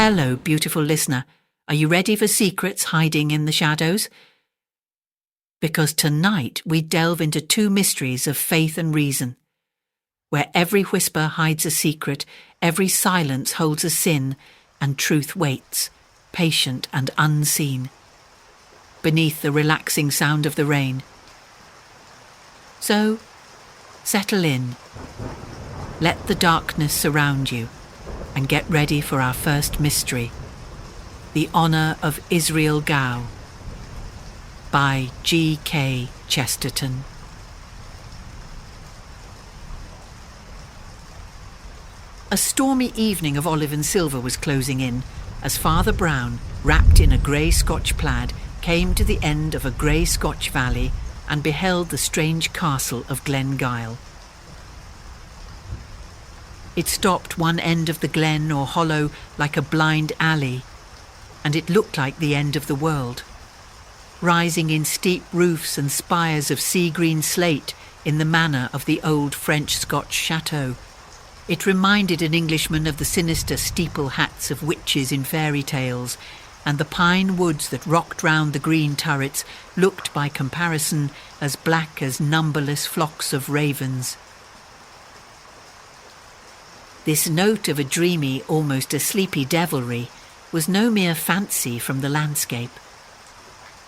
Hello, beautiful listener. Are you ready for secrets hiding in the shadows? Because tonight we delve into two mysteries of faith and reason. Where every whisper hides a secret, every silence holds a sin, and truth waits, patient and unseen, beneath the relaxing sound of the rain. So, settle in. Let the darkness surround you, and get ready for our first mystery, The Honour of Israel Gow, by GK Chesterton. A stormy evening of olive and silver was closing in, as Father Brown, wrapped in a grey Scotch plaid, came to the end of a grey Scotch valley and beheld the strange castle of Glengyle. It stopped one end of the glen or hollow like a blind alley, and it looked like the end of the world. Rising in steep roofs and spires of sea-green slate in the manner of the old French-Scotch chateau, it reminded an Englishman of the sinister steeple hats of witches in fairy tales, and the pine woods that rocked round the green turrets looked by comparison as black as numberless flocks of ravens. This note of a dreamy, almost a sleepy devilry was no mere fancy from the landscape.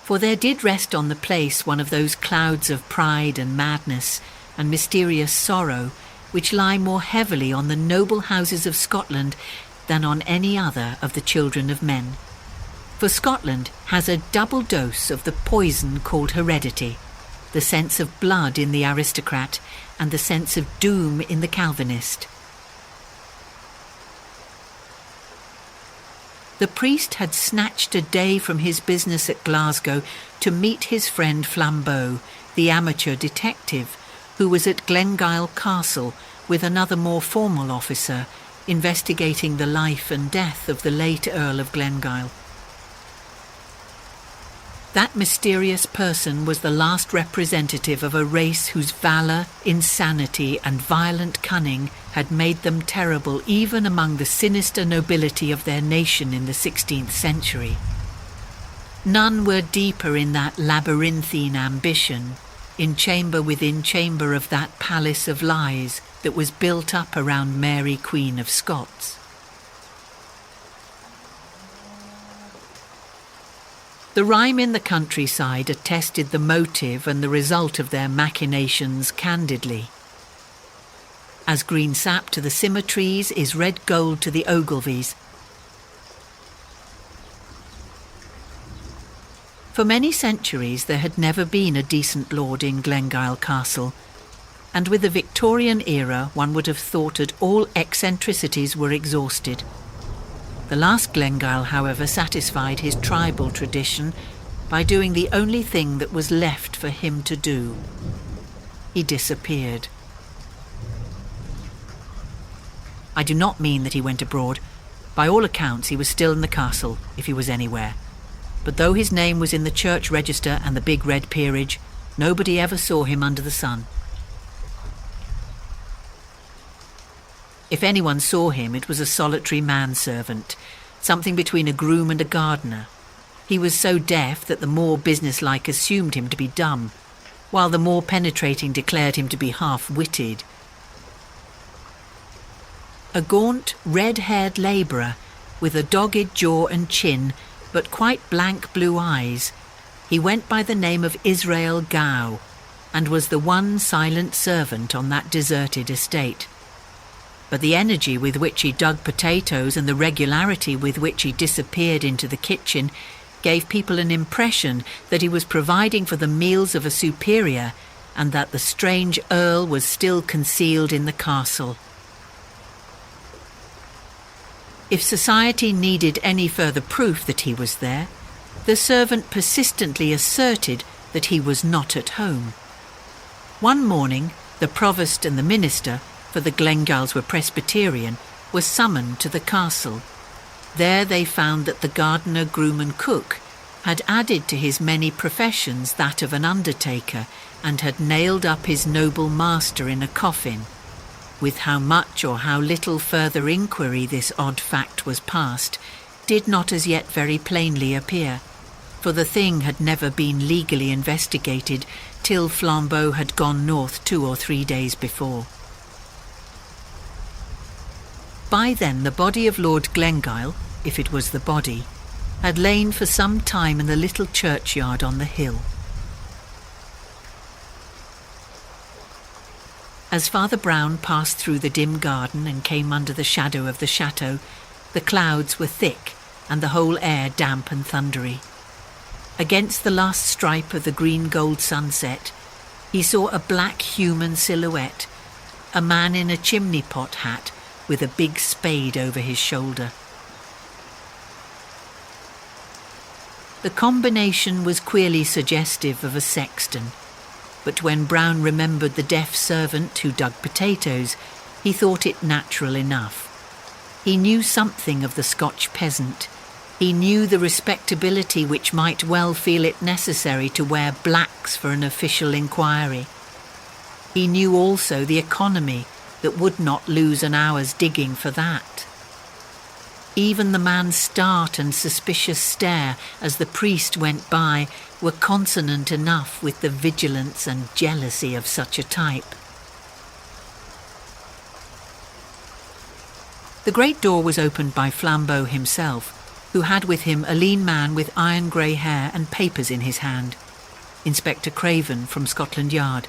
For there did rest on the place one of those clouds of pride and madness and mysterious sorrow which lie more heavily on the noble houses of Scotland than on any other of the children of men. For Scotland has a double dose of the poison called heredity, the sense of blood in the aristocrat and the sense of doom in the Calvinist. The priest had snatched a day from his business at Glasgow to meet his friend Flambeau, the amateur detective, who was at Glengyle Castle with another more formal officer, investigating the life and death of the late Earl of Glengyle. That mysterious person was the last representative of a race whose valour, insanity and violent cunning had made them terrible even among the sinister nobility of their nation in the 16th century. None were deeper in that labyrinthine ambition, in chamber within chamber of that palace of lies that was built up around Mary Queen of Scots. The rhyme in the countryside attested the motive and the result of their machinations candidly. As green sap to the simmer trees is red gold to the Ogilvies. For many centuries there had never been a decent lord in Glengyle Castle, and with the Victorian era one would have thought that all eccentricities were exhausted. The last Glengyle, however, satisfied his tribal tradition by doing the only thing that was left for him to do. He disappeared. I do not mean that he went abroad. By all accounts he was still in the castle, if he was anywhere. But though his name was in the church register and the big red peerage, nobody ever saw him under the sun. If anyone saw him, it was a solitary manservant, something between a groom and a gardener. He was so deaf that the more businesslike assumed him to be dumb, while the more penetrating declared him to be half-witted. A gaunt, red-haired labourer, with a dogged jaw and chin, but quite blank blue eyes, he went by the name of Isreal Gow, and was the one silent servant on that deserted estate. But the energy with which he dug potatoes and the regularity with which he disappeared into the kitchen gave people an impression that he was providing for the meals of a superior and that the strange earl was still concealed in the castle. If society needed any further proof that he was there, the servant persistently asserted that he was not at home. One morning, the provost and the minister, for the Glengyles were Presbyterian, were summoned to the castle. There they found that the gardener, groom and cook had added to his many professions that of an undertaker and had nailed up his noble master in a coffin. With how much or how little further inquiry this odd fact was passed, did not as yet very plainly appear, for the thing had never been legally investigated till Flambeau had gone north 2 or 3 days before. By then the body of Lord Glengyle, if it was the body, had lain for some time in the little churchyard on the hill. As Father Brown passed through the dim garden and came under the shadow of the chateau, the clouds were thick and the whole air damp and thundery. Against the last stripe of the green-gold sunset, he saw a black human silhouette, a man in a chimney-pot hat with a big spade over his shoulder. The combination was queerly suggestive of a sexton, but when Brown remembered the deaf servant who dug potatoes, he thought it natural enough. He knew something of the Scotch peasant. He knew the respectability which might well feel it necessary to wear blacks for an official inquiry. He knew also the economy that would not lose an hour's digging for that. Even the man's start and suspicious stare as the priest went by were consonant enough with the vigilance and jealousy of such a type. The great door was opened by Flambeau himself, who had with him a lean man with iron grey hair and papers in his hand, Inspector Craven from Scotland Yard.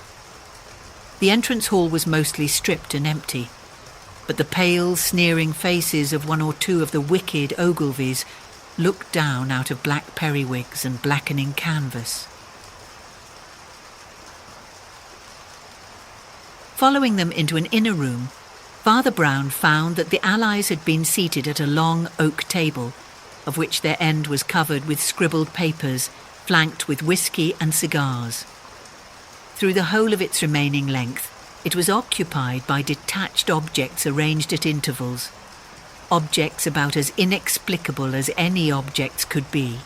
The entrance hall was mostly stripped and empty, but the pale, sneering faces of 1 or 2 of the wicked Ogilvies looked down out of black periwigs and blackening canvas. Following them into an inner room, Father Brown found that the allies had been seated at a long oak table, of which their end was covered with scribbled papers, flanked with whisky and cigars. Through the whole of its remaining length, it was occupied by detached objects arranged at intervals, objects about as inexplicable as any objects could be.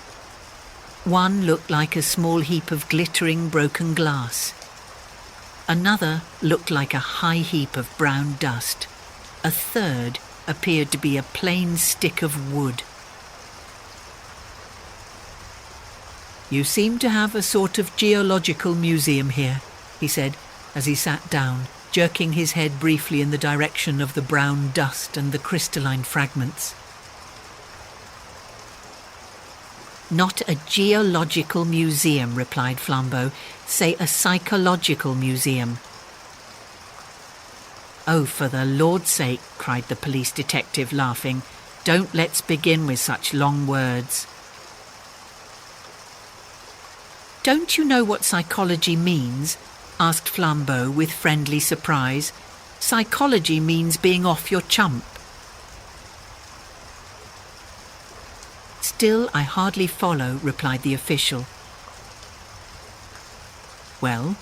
One looked like a small heap of glittering broken glass. Another looked like a high heap of brown dust. A third appeared to be a plain stick of wood. "You seem to have a sort of geological museum here," he said, as he sat down, jerking his head briefly in the direction of the brown dust and the crystalline fragments. "Not a geological museum," replied Flambeau. "Say a psychological museum." "Oh, for the Lord's sake," cried the police detective, laughing. "Don't let's begin with such long words." "Don't you know what psychology means?" asked Flambeau with friendly surprise. "Psychology means being off your chump." "Still, I hardly follow," replied the official. "Well,"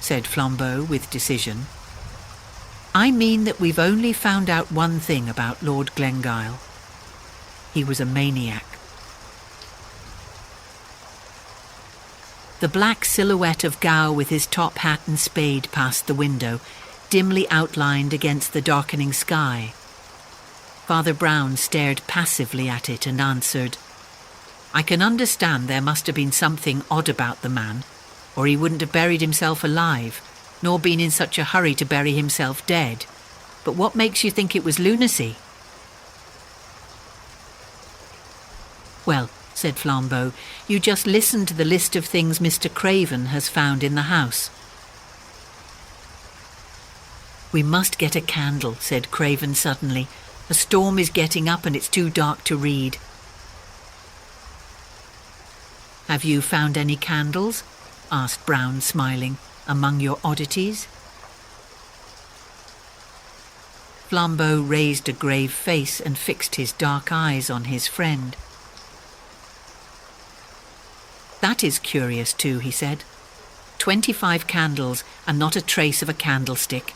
said Flambeau with decision, "I mean that we've only found out one thing about Lord Glengyle. He was a maniac." The black silhouette of Gow with his top hat and spade passed the window, dimly outlined against the darkening sky. Father Brown stared passively at it and answered, "I can understand there must have been something odd about the man, or he wouldn't have buried himself alive, nor been in such a hurry to bury himself dead. But what makes you think it was lunacy?" "Well," said Flambeau, "you just listen to the list of things Mr. Craven has found in the house." "We must get a candle," said Craven suddenly. "A storm is getting up and it's too dark to read." "Have you found any candles?" asked Brown, smiling, "among your oddities?" Flambeau raised a grave face and fixed his dark eyes on his friend. "That is curious too," he said. 25 candles and not a trace of a candlestick."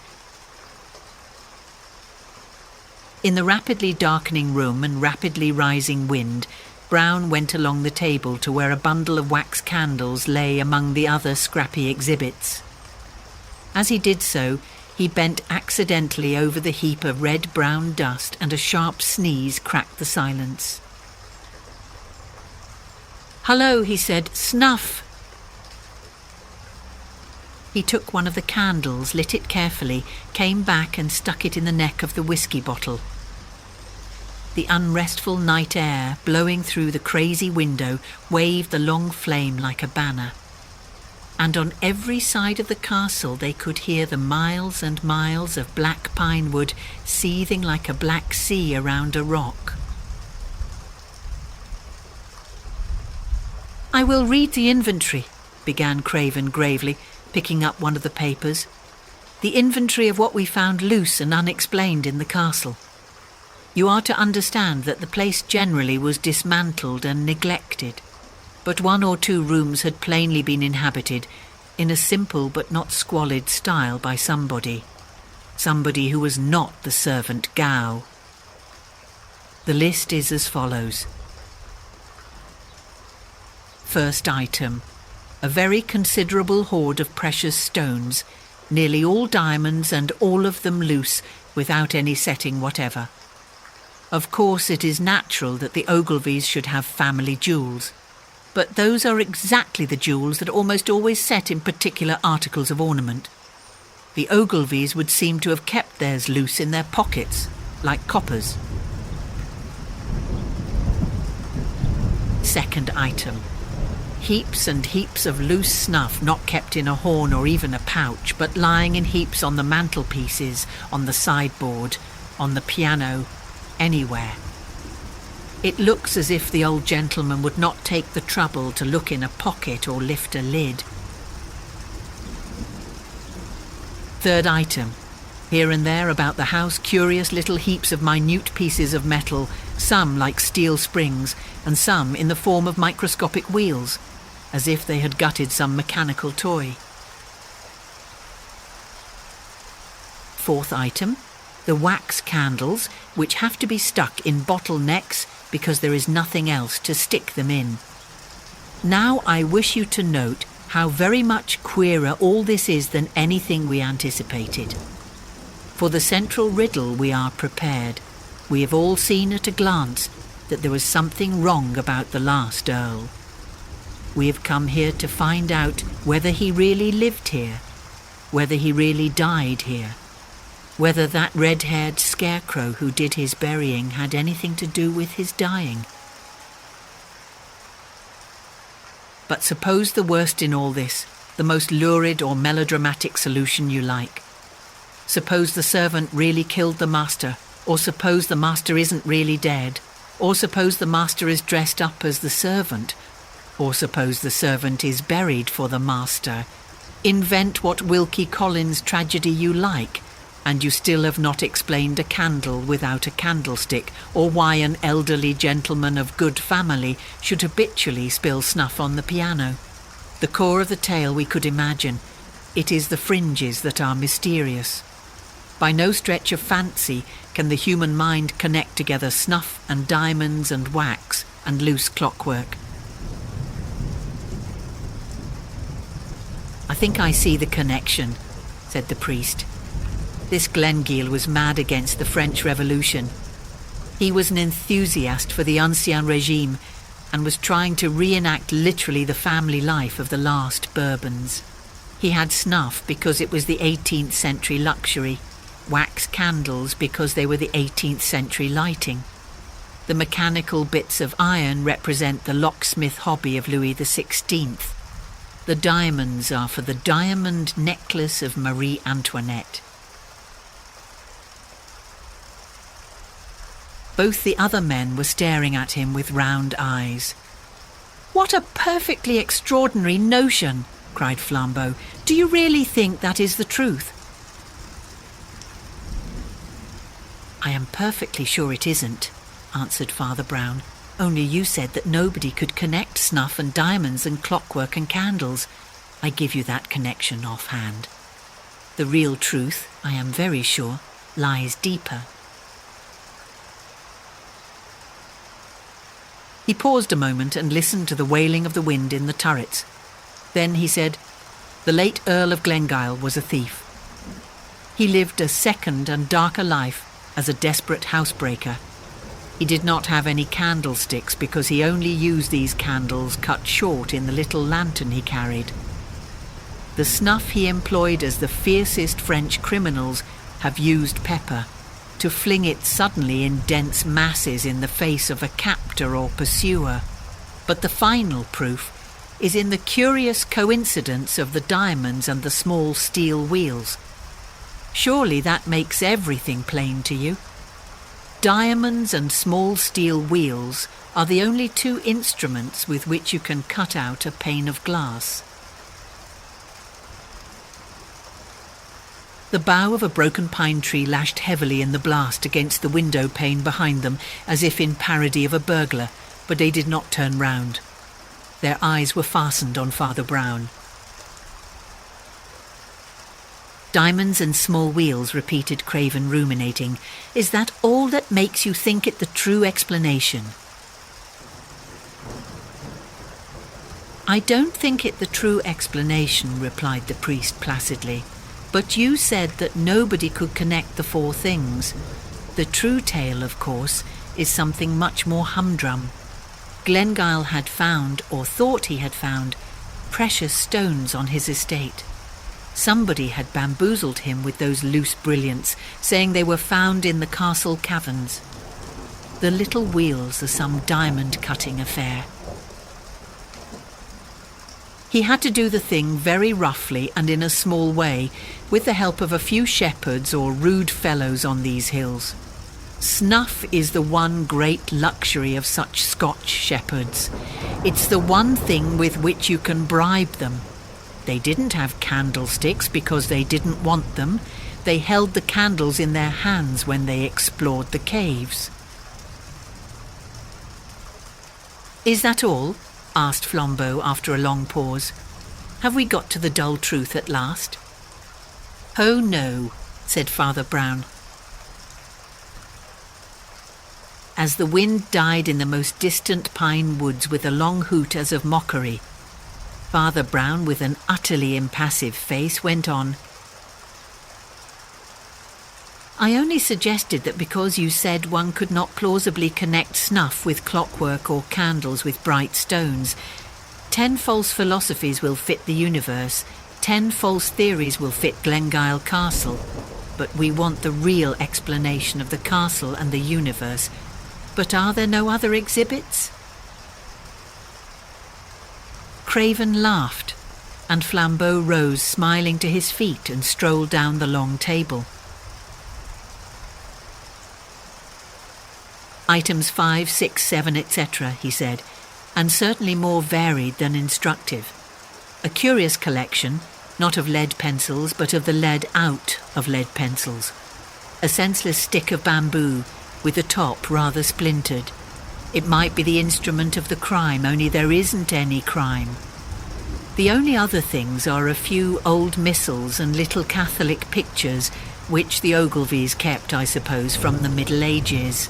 In the rapidly darkening room and rapidly rising wind, Brown went along the table to where a bundle of wax candles lay among the other scrappy exhibits. As he did so, he bent accidentally over the heap of red-brown dust, and a sharp sneeze cracked the silence. "Hullo," he said, "snuff." He took one of the candles, lit it carefully, came back and stuck it in the neck of the whiskey bottle. The unrestful night air, blowing through the crazy window, waved the long flame like a banner. And on every side of the castle they could hear the miles and miles of black pine wood seething like a black sea around a rock. "I will read the inventory," began Craven gravely, picking up one of the papers. "The inventory of what we found loose and unexplained in the castle. You are to understand that the place generally was dismantled and neglected, but 1 or 2 rooms had plainly been inhabited, in a simple but not squalid style, by somebody who was not the servant Gow. The list is as follows. First item, a very considerable hoard of precious stones, nearly all diamonds and all of them loose, without any setting whatever. Of course it is natural that the Ogilvies should have family jewels, but those are exactly the jewels that almost always set in particular articles of ornament. The Ogilvies would seem to have kept theirs loose in their pockets, like coppers. Second item, heaps and heaps of loose snuff, not kept in a horn or even a pouch, but lying in heaps on the mantelpieces, on the sideboard, on the piano, anywhere. It looks as if the old gentleman would not take the trouble to look in a pocket or lift a lid. Third item, here and there about the house, curious little heaps of minute pieces of metal, some like steel springs, and some in the form of microscopic wheels, as if they had gutted some mechanical toy. Fourth item, the wax candles, which have to be stuck in bottle necks because there is nothing else to stick them in. Now I wish you to note how very much queerer all this is than anything we anticipated. For the central riddle we are prepared. We have all seen at a glance that there was something wrong about the last Earl. We have come here to find out whether he really lived here, whether he really died here, whether that red-haired scarecrow who did his burying had anything to do with his dying. But suppose the worst in all this, the most lurid or melodramatic solution you like. Suppose the servant really killed the master, or suppose the master isn't really dead, or suppose the master is dressed up as the servant, or suppose the servant is buried for the master. Invent what Wilkie Collins tragedy you like, and you still have not explained a candle without a candlestick, or why an elderly gentleman of good family should habitually spill snuff on the piano. The core of the tale we could imagine. It is the fringes that are mysterious. By no stretch of fancy can the human mind connect together snuff and diamonds and wax and loose clockwork. "I think I see the connection," said the priest. "This Glengiel was mad against the French Revolution. He was an enthusiast for the Ancien Regime and was trying to reenact literally the family life of the last Bourbons. He had snuff because it was the 18th century luxury, wax candles because they were the 18th century lighting. The mechanical bits of iron represent the locksmith hobby of Louis XVI. The diamonds are for the diamond necklace of Marie Antoinette." Both the other men were staring at him with round eyes. "What a perfectly extraordinary notion!" cried Flambeau. "Do you really think that is the truth?" "I am perfectly sure it isn't," answered Father Brown. "Only you said that nobody could connect snuff and diamonds and clockwork and candles. I give you that connection offhand. The real truth, I am very sure, lies deeper." He paused a moment and listened to the wailing of the wind in the turrets. Then he said, "The late Earl of Glengyle was a thief. He lived a second and darker life as a desperate housebreaker. He did not have any candlesticks because he only used these candles cut short in the little lantern he carried. The snuff he employed as the fiercest French criminals have used pepper, to fling it suddenly in dense masses in the face of a captor or pursuer. But the final proof is in the curious coincidence of the diamonds and the small steel wheels. Surely that makes everything plain to you. Diamonds and small steel wheels are the only two instruments with which you can cut out a pane of glass. The bough of a broken pine tree lashed heavily in the blast against the window pane behind them, as if in parody of a burglar, but they did not turn round. Their eyes were fastened on Father Brown. Diamonds and small wheels, repeated Craven, ruminating. Is that all that makes you think it the true explanation? I don't think it the true explanation, replied the priest placidly. But you said that nobody could connect the four things. The true tale, of course, is something much more humdrum. Glengyle had found, or thought he had found, precious stones on his estate. Somebody had bamboozled him with those loose brilliants, saying they were found in the castle caverns. The little wheels are some diamond-cutting affair. He had to do the thing very roughly and in a small way, with the help of a few shepherds or rude fellows on these hills. Snuff is the one great luxury of such Scotch shepherds. It's the one thing with which you can bribe them. They didn't have candlesticks because they didn't want them. They held the candles in their hands when they explored the caves. Is that all? Asked Flambeau after a long pause. Have we got to the dull truth at last? Oh no, said Father Brown. As the wind died in the most distant pine woods with a long hoot as of mockery, Father Brown, with an utterly impassive face, went on. I only suggested that because you said one could not plausibly connect snuff with clockwork or candles with bright stones. 10 false philosophies will fit the universe, 10 false theories will fit Glengyle Castle, but we want the real explanation of the castle and the universe. But are there no other exhibits? Craven laughed, and Flambeau rose smiling to his feet and strolled down the long table. Items 5, 6, 7, etc., he said, and certainly more varied than instructive. A curious collection, not of lead pencils, but of the lead out of lead pencils. A senseless stick of bamboo, with the top rather splintered. It might be the instrument of the crime, only there isn't any crime. The only other things are a few old missals and little Catholic pictures, which the Ogilvies kept, I suppose, from the Middle Ages.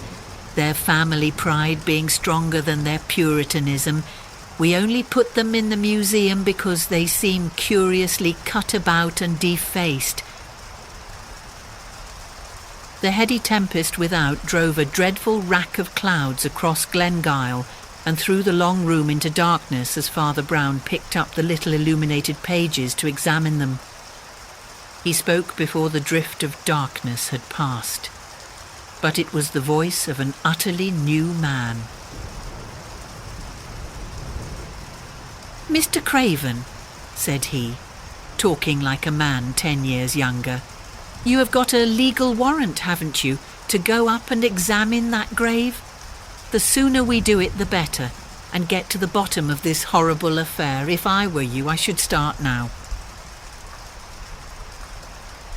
Their family pride being stronger than their Puritanism, we only put them in the museum because they seem curiously cut about and defaced. The heady tempest without drove a dreadful rack of clouds across Glengyle and through the long room into darkness as Father Brown picked up the little illuminated pages to examine them. He spoke before the drift of darkness had passed. But it was the voice of an utterly new man. Mr. Craven, said he, talking like a man 10 years younger, you have got a legal warrant, haven't you, to go up and examine that grave? The sooner we do it, the better, and get to the bottom of this horrible affair. If I were you, I should start now.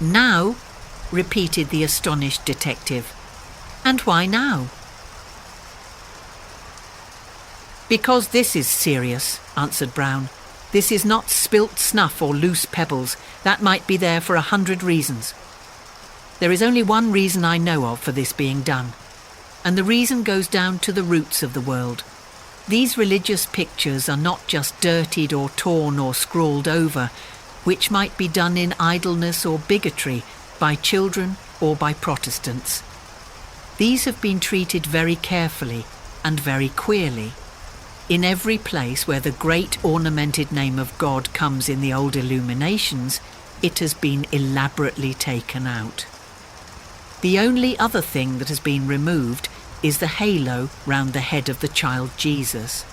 Now? Repeated the astonished detective. And why now? Because this is serious, answered Brown. This is not spilt snuff or loose pebbles. That might be there for 100 reasons. There is only one reason I know of for this being done, and the reason goes down to the roots of the world. These religious pictures are not just dirtied or torn or scrawled over, which might be done in idleness or bigotry by children or by Protestants. These have been treated very carefully and very queerly. In every place where the great ornamented name of God comes in the old illuminations, it has been elaborately taken out. The only other thing that has been removed is the halo round the head of the child Jesus.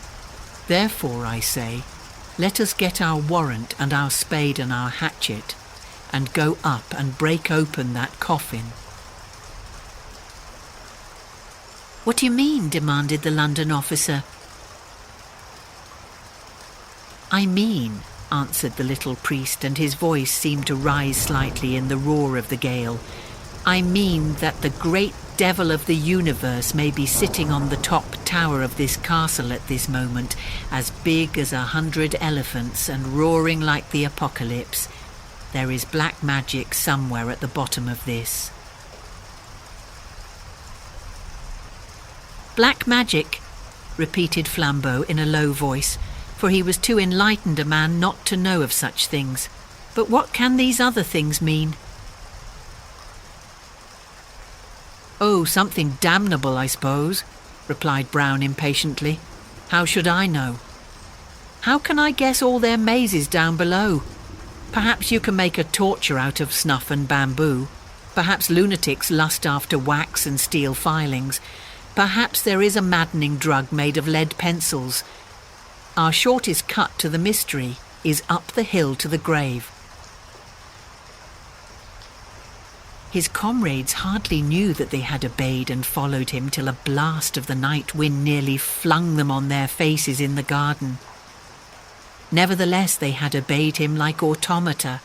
Therefore, I say, let us get our warrant and our spade and our hatchet, and go up and break open that coffin. "What do you mean?" demanded the London officer. "I mean," answered the little priest, and his voice seemed to rise slightly in the roar of the gale, "I mean that the great devil of the universe may be sitting on the top tower of this castle at this moment, as big as 100 elephants and roaring like the apocalypse. There is black magic somewhere at the bottom of this." "Black magic," repeated Flambeau in a low voice, for he was too enlightened a man not to know of such things. "But what can these other things mean?" "Oh, something damnable, I suppose," replied Brown impatiently. "How should I know? How can I guess all their mazes down below? Perhaps you can make a torture out of snuff and bamboo. Perhaps lunatics lust after wax and steel filings. Perhaps there is a maddening drug made of lead pencils. Our shortest cut to the mystery is up the hill to the grave." His comrades hardly knew that they had obeyed and followed him till a blast of the night wind nearly flung them on their faces in the garden. Nevertheless, they had obeyed him like automata,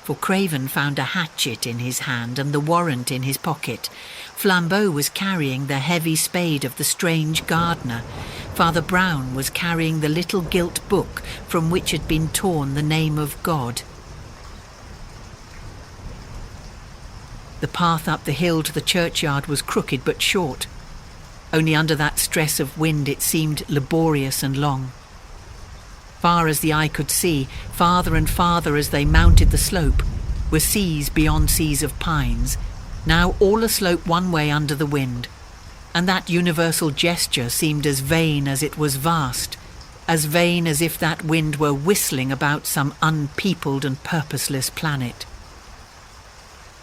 for Craven found a hatchet in his hand and the warrant in his pocket. Flambeau was carrying the heavy spade of the strange gardener. Father Brown was carrying the little gilt book from which had been torn the name of God. The path up the hill to the churchyard was crooked but short. Only under that stress of wind it seemed laborious and long. Far as the eye could see, farther and farther as they mounted the slope, were seas beyond seas of pines, now all aslope one way under the wind, and that universal gesture seemed as vain as it was vast, as vain as if that wind were whistling about some unpeopled and purposeless planet.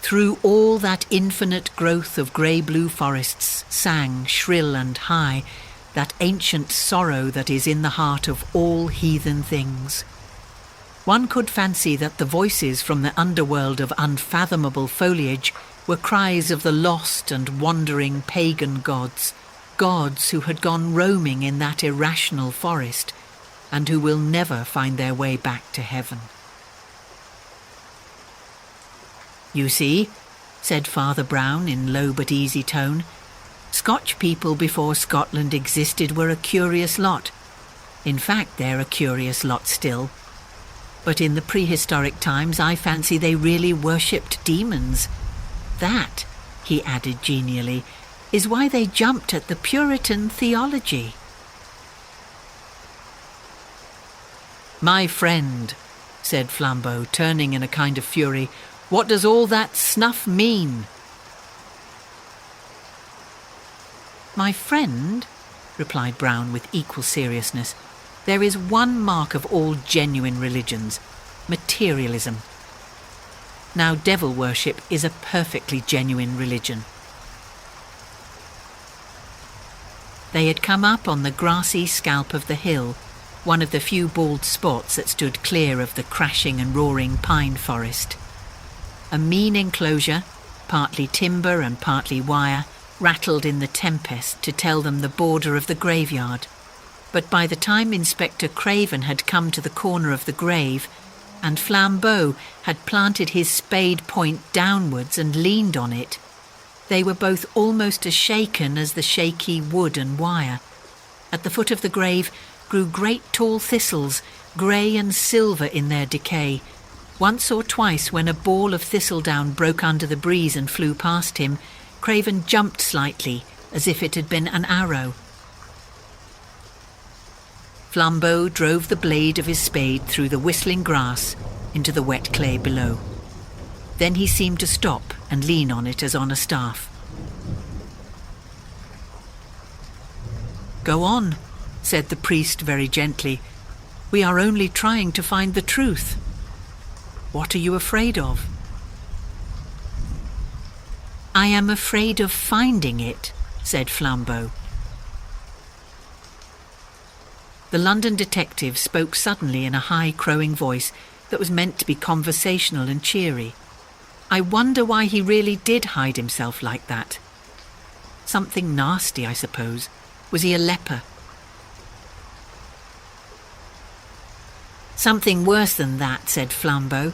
Through all that infinite growth of grey-blue forests sang, shrill and high, that ancient sorrow that is in the heart of all heathen things. One could fancy that the voices from the underworld of unfathomable foliage were cries of the lost and wandering pagan gods, gods who had gone roaming in that irrational forest, and who will never find their way back to heaven. "You see," said Father Brown in low but easy tone, "Scotch people before Scotland existed were a curious lot. In fact, they're a curious lot still. But in the prehistoric times I fancy they really worshipped demons. That," he added genially, "is why they jumped at the Puritan theology." "My friend," said Flambeau, turning in a kind of fury, "what does all that snuff mean?" "My friend," replied Brown with equal seriousness, "there is one mark of all genuine religions: materialism. Now, devil worship is a perfectly genuine religion." They had come up on the grassy scalp of the hill, one of the few bald spots that stood clear of the crashing and roaring pine forest. A mean enclosure, partly timber and partly wire, rattled in the tempest to tell them the border of the graveyard. But by the time Inspector Craven had come to the corner of the grave, and Flambeau had planted his spade point downwards and leaned on it, they were both almost as shaken as the shaky wood and wire. At the foot of the grave grew great tall thistles, grey and silver in their decay. Once or twice, when a ball of thistledown broke under the breeze and flew past him, Craven jumped slightly, as if it had been an arrow. Flambeau drove the blade of his spade through the whistling grass into the wet clay below. Then he seemed to stop and lean on it as on a staff. "Go on," said the priest very gently. "We are only trying to find the truth. What are you afraid of?" "I am afraid of finding it," said Flambeau. The London detective spoke suddenly in a high crowing voice that was meant to be conversational and cheery. I wonder why he really did hide himself like that. Something nasty, I suppose. Was he a leper? "Something worse than that," said Flambeau.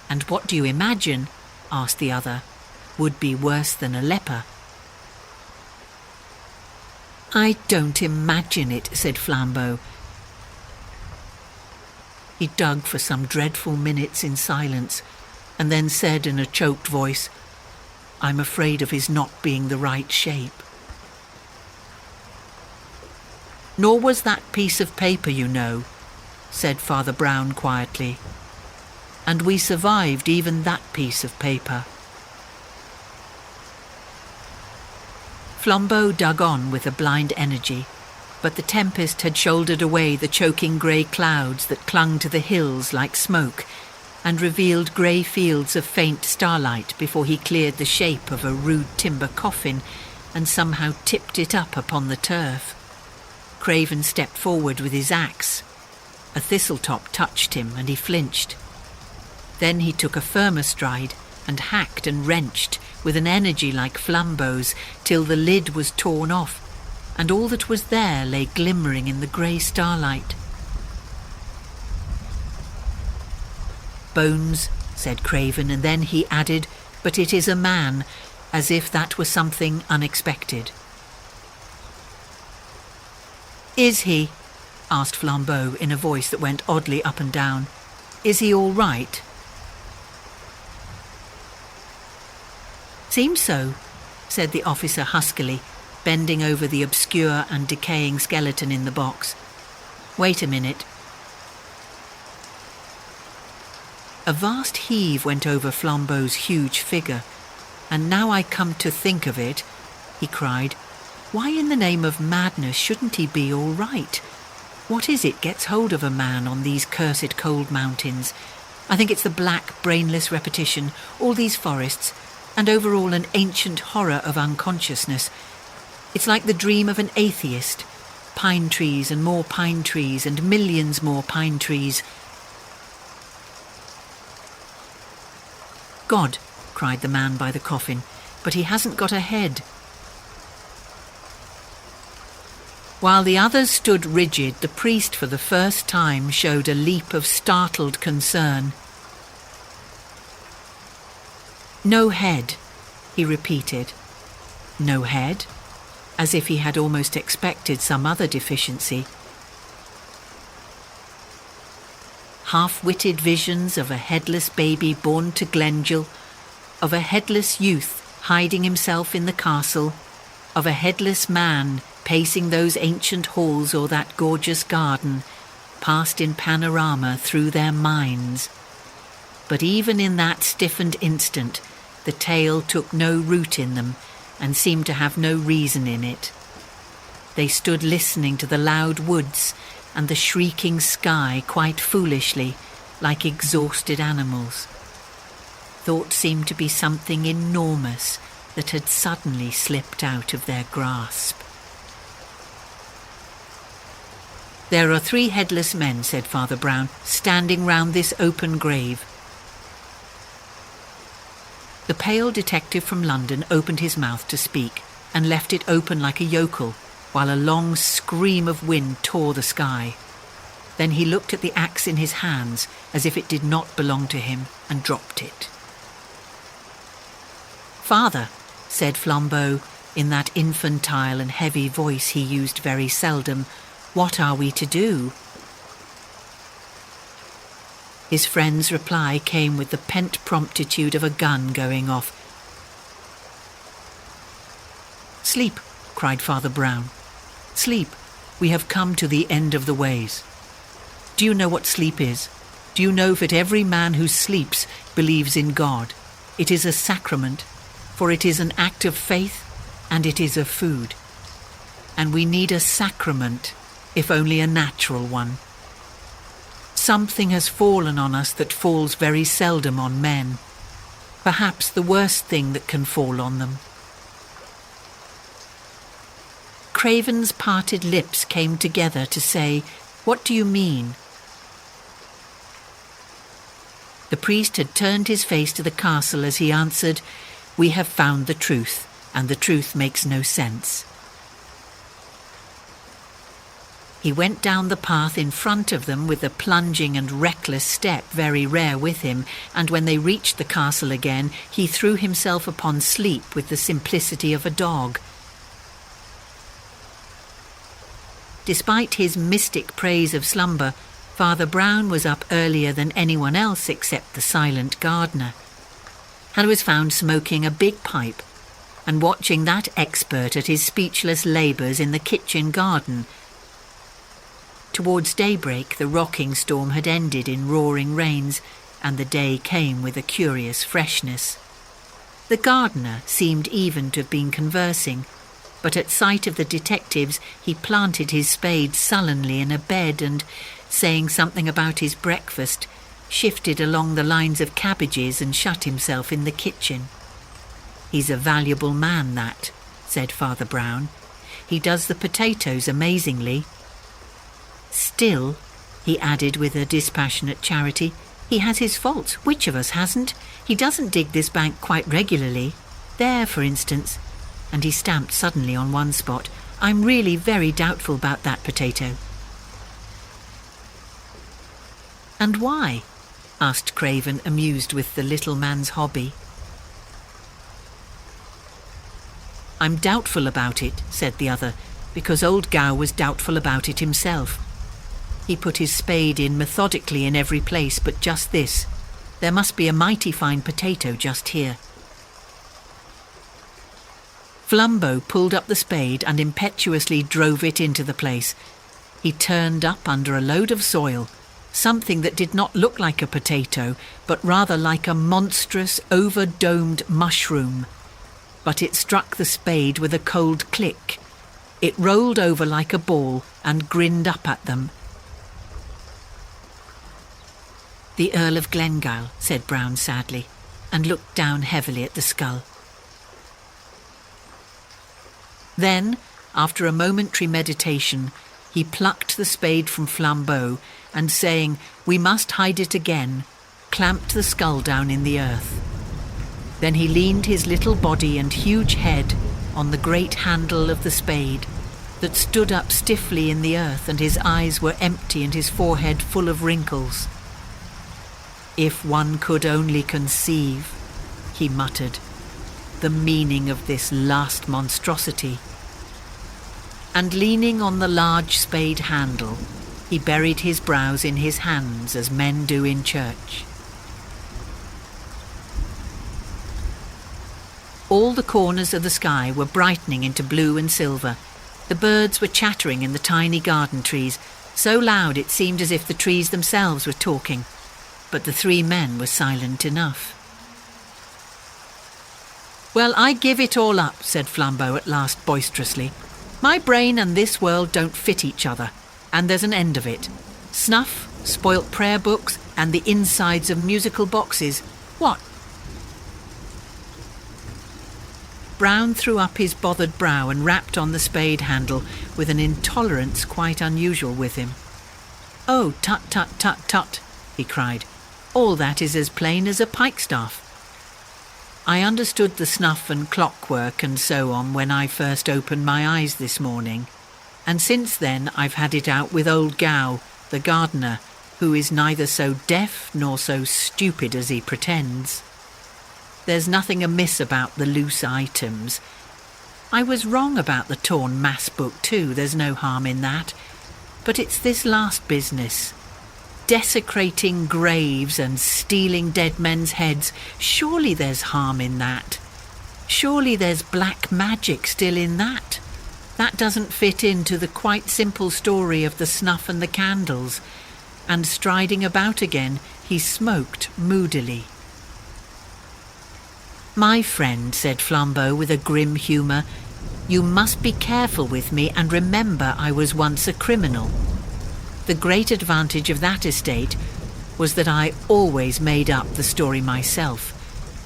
"And what do you imagine," asked the other, "would be worse than a leper?" "I don't imagine it," said Flambeau. He dug for some dreadful minutes in silence, and then said in a choked voice, "I'm afraid of his not being the right shape." "Nor was that piece of paper, you know," said Father Brown quietly. "And we survived even that piece of paper." Flambeau dug on with a blind energy, but the tempest had shouldered away the choking grey clouds that clung to the hills like smoke and revealed grey fields of faint starlight before he cleared the shape of a rude timber coffin and somehow tipped it up upon the turf. Craven stepped forward with his axe. A thistletop touched him and he flinched. Then he took a firmer stride and hacked and wrenched with an energy like Flambeau's till the lid was torn off, and all that was there lay glimmering in the grey starlight. "Bones," said Craven, and then he added, "But it is a man," as if that were something unexpected. "Is he?" asked Flambeau in a voice that went oddly up and down. "Is he all right?" "Seems so," said the officer huskily, bending over the obscure and decaying skeleton in the box. "Wait a minute." A vast heave went over Flambeau's huge figure. "And now I come to think of it," he cried, "why in the name of madness shouldn't he be all right? What is it gets hold of a man on these cursed cold mountains? I think it's the black, brainless repetition, all these forests, and over all an ancient horror of unconsciousness. It's like the dream of an atheist. Pine trees and more pine trees and millions more pine trees." "God," cried the man by the coffin, "but he hasn't got a head." While the others stood rigid, the priest for the first time showed a leap of startled concern. "No head," he repeated. "No head?" as if he had almost expected some other deficiency. Half-witted visions of a headless baby born to Glengyle, of a headless youth hiding himself in the castle, of a headless man pacing those ancient halls or that gorgeous garden, passed in panorama through their minds. But even in that stiffened instant, the tale took no root in them and seemed to have no reason in it. They stood listening to the loud woods and the shrieking sky quite foolishly, like exhausted animals. Thought seemed to be something enormous that had suddenly slipped out of their grasp. "There are 3 headless men," said Father Brown, "standing round this open grave." The pale detective from London opened his mouth to speak and left it open like a yokel, while a long scream of wind tore the sky. Then he looked at the axe in his hands as if it did not belong to him and dropped it. "Father," said Flambeau in that infantile and heavy voice he used very seldom, "what are we to do?" His friend's reply came with the pent promptitude of a gun going off. "Sleep," cried Father Brown. "Sleep. We have come to the end of the ways. Do you know what sleep is? Do you know that every man who sleeps believes in God? It is a sacrament, for it is an act of faith, and it is of food. and we need a sacrament, if only a natural one. Something has fallen on us that falls very seldom on men, perhaps the worst thing that can fall on them. Craven's parted lips came together to say, "What do you mean?" The priest had turned his face to the castle as he answered, "We have found the truth, and the truth makes no sense." He went down the path in front of them with a plunging and reckless step very rare with him, and when they reached the castle again, he threw himself upon sleep with the simplicity of a dog. Despite his mystic praise of slumber, Father Brown was up earlier than anyone else except the silent gardener, and was found smoking a big pipe and watching that expert at his speechless labours in the kitchen garden. Towards daybreak, the rocking storm had ended in roaring rains, and the day came with a curious freshness. The gardener seemed even to have been conversing, but at sight of the detectives he planted his spade sullenly in a bed and, saying something about his breakfast, shifted along the lines of cabbages and shut himself in the kitchen. "He's a valuable man, that," said Father Brown. "He does the potatoes amazingly. Still," he added with a dispassionate charity, "he has his faults. Which of us hasn't? He doesn't dig this bank quite regularly. There, for instance," and he stamped suddenly on one spot, "I'm really very doubtful about that potato." "And why?" asked Craven, amused with the little man's hobby. "I'm doubtful about it," said the other, "because old Gow was doubtful about it himself. He put his spade in methodically in every place but just this. There must be a mighty fine potato just here." Flumbo pulled up the spade and impetuously drove it into the place. He turned up under a load of soil, something that did not look like a potato, but rather like a monstrous, over-domed mushroom. But it struck the spade with a cold click. It rolled over like a ball and grinned up at them. "The Earl of Glengyle," said Brown sadly, and looked down heavily at the skull. Then, after a momentary meditation, he plucked the spade from Flambeau and, saying, "We must hide it again," clamped the skull down in the earth. Then he leaned his little body and huge head on the great handle of the spade that stood up stiffly in the earth, and his eyes were empty and his forehead full of wrinkles. "If one could only conceive," he muttered, "the meaning of this last monstrosity." And leaning on the large spade handle, he buried his brows in his hands as men do in church. All the corners of the sky were brightening into blue and silver. The birds were chattering in the tiny garden trees, so loud it seemed as if the trees themselves were talking, but the three men were silent enough. "Well, I give it all up," said Flambeau at last boisterously. "My brain and this world don't fit each other, and there's an end of it. Snuff, spoilt prayer books, and the insides of musical boxes. What?" Brown threw up his bothered brow and rapped on the spade handle with an intolerance quite unusual with him. "Oh, tut, tut, tut, tut," he cried. "All that is as plain as a pikestaff. I understood the snuff and clockwork and so on when I first opened my eyes this morning, and since then I've had it out with old Gow, the gardener, who is neither so deaf nor so stupid as he pretends. There's nothing amiss about the loose items. I was wrong about the torn mass book too, there's no harm in that. But it's this last business. Desecrating graves and stealing dead men's heads. Surely there's harm in that. Surely there's black magic still in that. That doesn't fit into the quite simple story of the snuff and the candles." And striding about again, he smoked moodily. "My friend," said Flambeau with a grim humour, You must be careful with me and remember I was once a criminal. The great advantage of that estate was that I always made up the story myself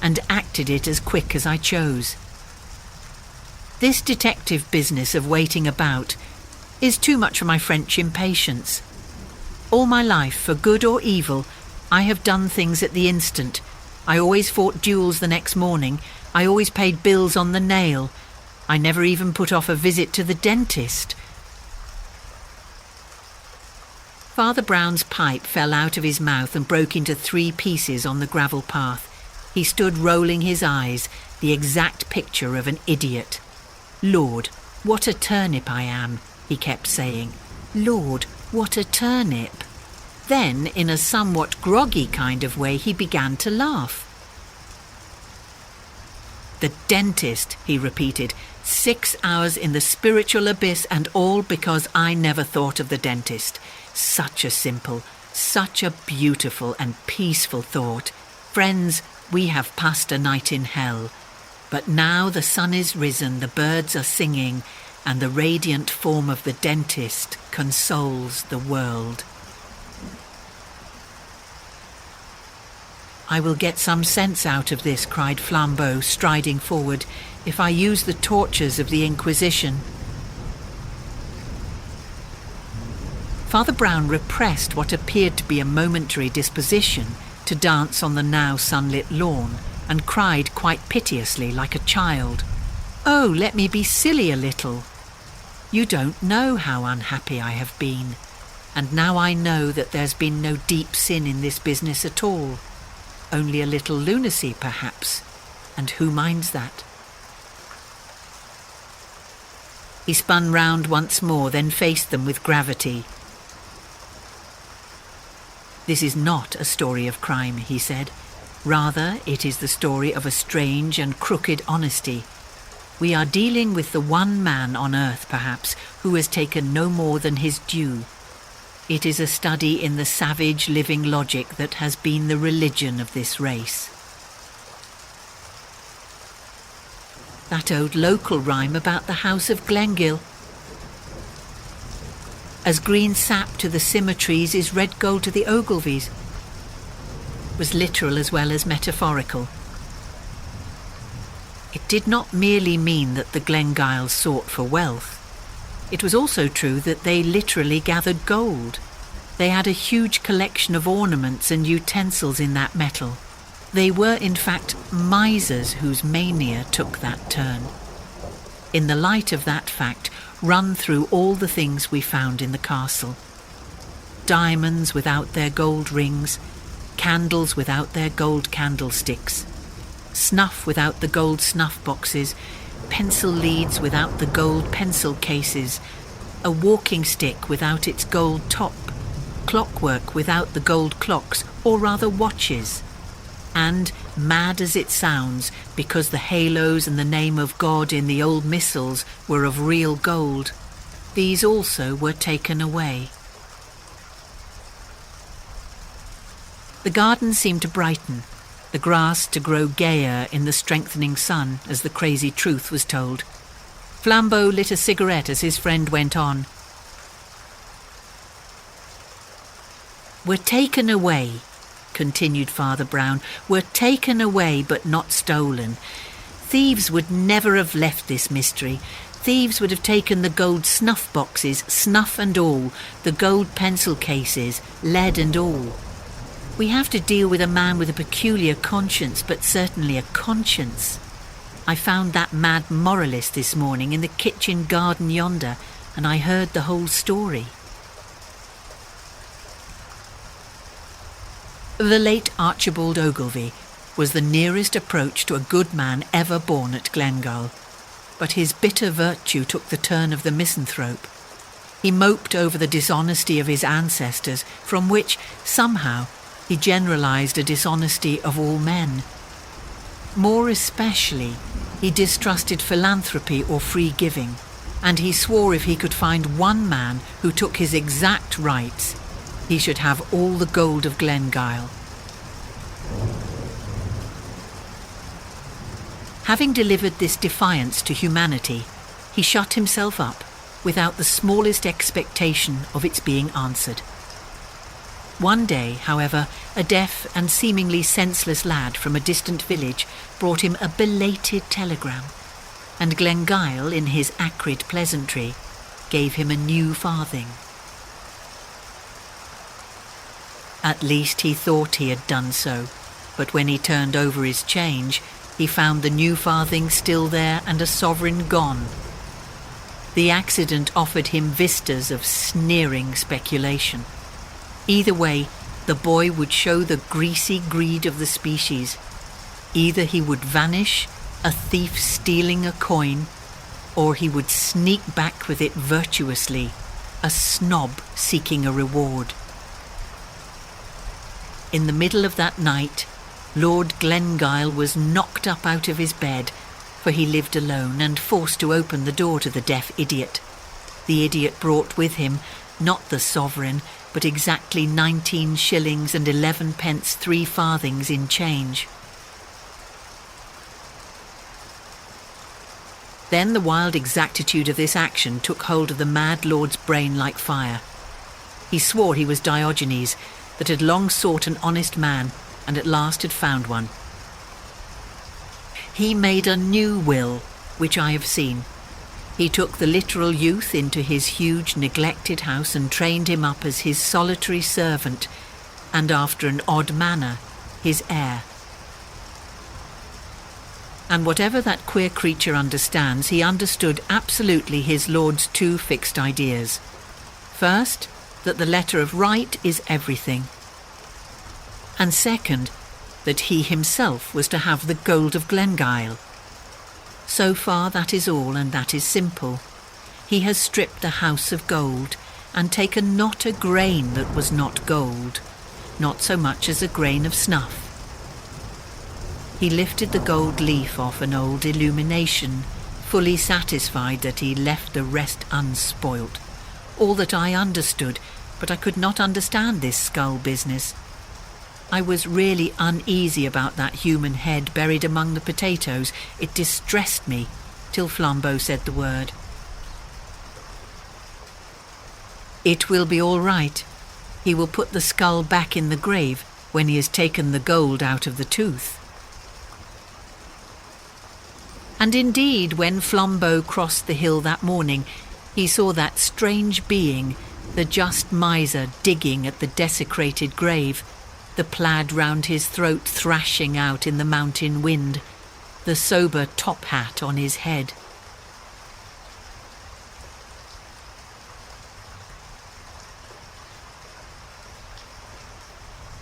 and acted it as quick as I chose. This detective business of waiting about is too much for my French impatience. All my life, for good or evil, I have done things at the instant. I always fought duels the next morning. I always paid bills on the nail. I never even put off a visit to the dentist. Father Brown's pipe fell out of his mouth and broke into 3 pieces on the gravel path. He stood rolling his eyes, the exact picture of an idiot. "Lord, what a turnip I am," he kept saying. "Lord, what a turnip." Then, in a somewhat groggy kind of way, he began to laugh. "The dentist," he repeated, 6 hours in the spiritual abyss, and all because I never thought of the dentist. Such a simple, such a beautiful and peaceful thought. Friends, we have passed a night in hell. But now the sun is risen, the birds are singing, and the radiant form of the dentist consoles the world. "I will get some sense out of this," cried Flambeau, striding forward, "if I use the tortures of the Inquisition." Father Brown repressed what appeared to be a momentary disposition to dance on the now sunlit lawn, and cried quite piteously like a child, "Oh, let me be silly a little. You don't know how unhappy I have been, and now I know that there's been no deep sin in this business at all. Only a little lunacy, perhaps, and who minds that?" He spun round once more, then faced them with gravity. "This is not a story of crime," he said. "Rather, it is the story of a strange and crooked honesty. We are dealing with the one man on earth, perhaps, who has taken no more than his due. It is a study in the savage living logic that has been the religion of this race." That old local rhyme about the house of Glengyle. "As green sap to the symmetries is red gold to the Ogilvies," was literal as well as metaphorical. It did not merely mean that the Glengyles sought for wealth. It was also true that they literally gathered gold. They had a huge collection of ornaments and utensils in that metal. They were, in fact, misers whose mania took that turn. In the light of that fact, run through all the things we found in the castle. Diamonds without their gold rings, candles without their gold candlesticks, snuff without the gold snuff boxes, pencil leads without the gold pencil cases, a walking stick without its gold top, clockwork without the gold clocks, or rather watches. And, mad as it sounds, because the halos and the name of God in the old missals were of real gold, these also were taken away. The garden seemed to brighten, the grass to grow gayer in the strengthening sun as the crazy truth was told. Flambeau lit a cigarette as his friend went on. "Were taken away," continued Father Brown, "were taken away but not stolen. Thieves would never have left this mystery. Thieves would have taken the gold snuff boxes, snuff and all, the gold pencil cases, lead and all. We have to deal with a man with a peculiar conscience, but certainly a conscience. I found that mad moralist this morning in the kitchen garden yonder, and I heard the whole story." The late Archibald Ogilvy was the nearest approach to a good man ever born at Glengyle, but his bitter virtue took the turn of the misanthrope. He moped over the dishonesty of his ancestors, from which, somehow, he generalised a dishonesty of all men. More especially, he distrusted philanthropy or free giving, and he swore if he could find one man who took his exact rights, he should have all the gold of Glengyle. Having delivered this defiance to humanity, he shut himself up without the smallest expectation of its being answered. One day, however, a deaf and seemingly senseless lad from a distant village brought him a belated telegram, and Glengyle, in his acrid pleasantry, gave him a new farthing. At least he thought he had done so, but when he turned over his change, he found the new farthing still there and a sovereign gone. The accident offered him vistas of sneering speculation. Either way, the boy would show the greasy greed of the species. Either he would vanish, a thief stealing a coin, or he would sneak back with it virtuously, a snob seeking a reward. In the middle of that night, Lord Glengyle was knocked up out of his bed, for he lived alone, and forced to open the door to the deaf idiot. The idiot brought with him not the sovereign, but exactly 19 shillings and 11 pence 3 farthings in change. Then the wild exactitude of this action took hold of the mad lord's brain like fire. He swore he was Diogenes, that had long sought an honest man, and at last had found one. He made a new will, which I have seen. He took the literal youth into his huge neglected house and trained him up as his solitary servant, and after an odd manner, his heir. And whatever that queer creature understands, he understood absolutely his lord's 2 fixed ideas. First, that the letter of right is everything. And second, that he himself was to have the gold of Glengyle. So far that is all, and that is simple. He has stripped the house of gold, and taken not a grain that was not gold, not so much as a grain of snuff. He lifted the gold leaf off an old illumination, fully satisfied that he left the rest unspoilt. All that I understood, but I could not understand this skull business. I was really uneasy about that human head buried among the potatoes. It distressed me, till Flambeau said the word. It will be all right. He will put the skull back in the grave when he has taken the gold out of the tooth. And indeed, when Flambeau crossed the hill that morning, he saw that strange being, the just miser, digging at the desecrated grave, the plaid round his throat thrashing out in the mountain wind, the sober top hat on his head.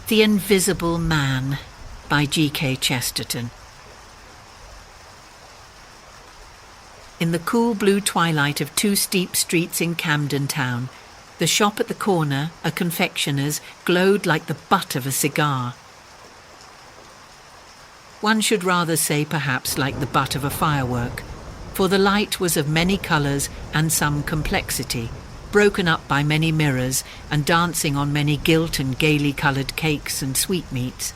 The Invisible Man by GK Chesterton. In the cool blue twilight of 2 steep streets in Camden Town, the shop at the corner, a confectioner's, glowed like the butt of a cigar. One should rather say perhaps like the butt of a firework, for the light was of many colours and some complexity, broken up by many mirrors and dancing on many gilt and gaily coloured cakes and sweetmeats.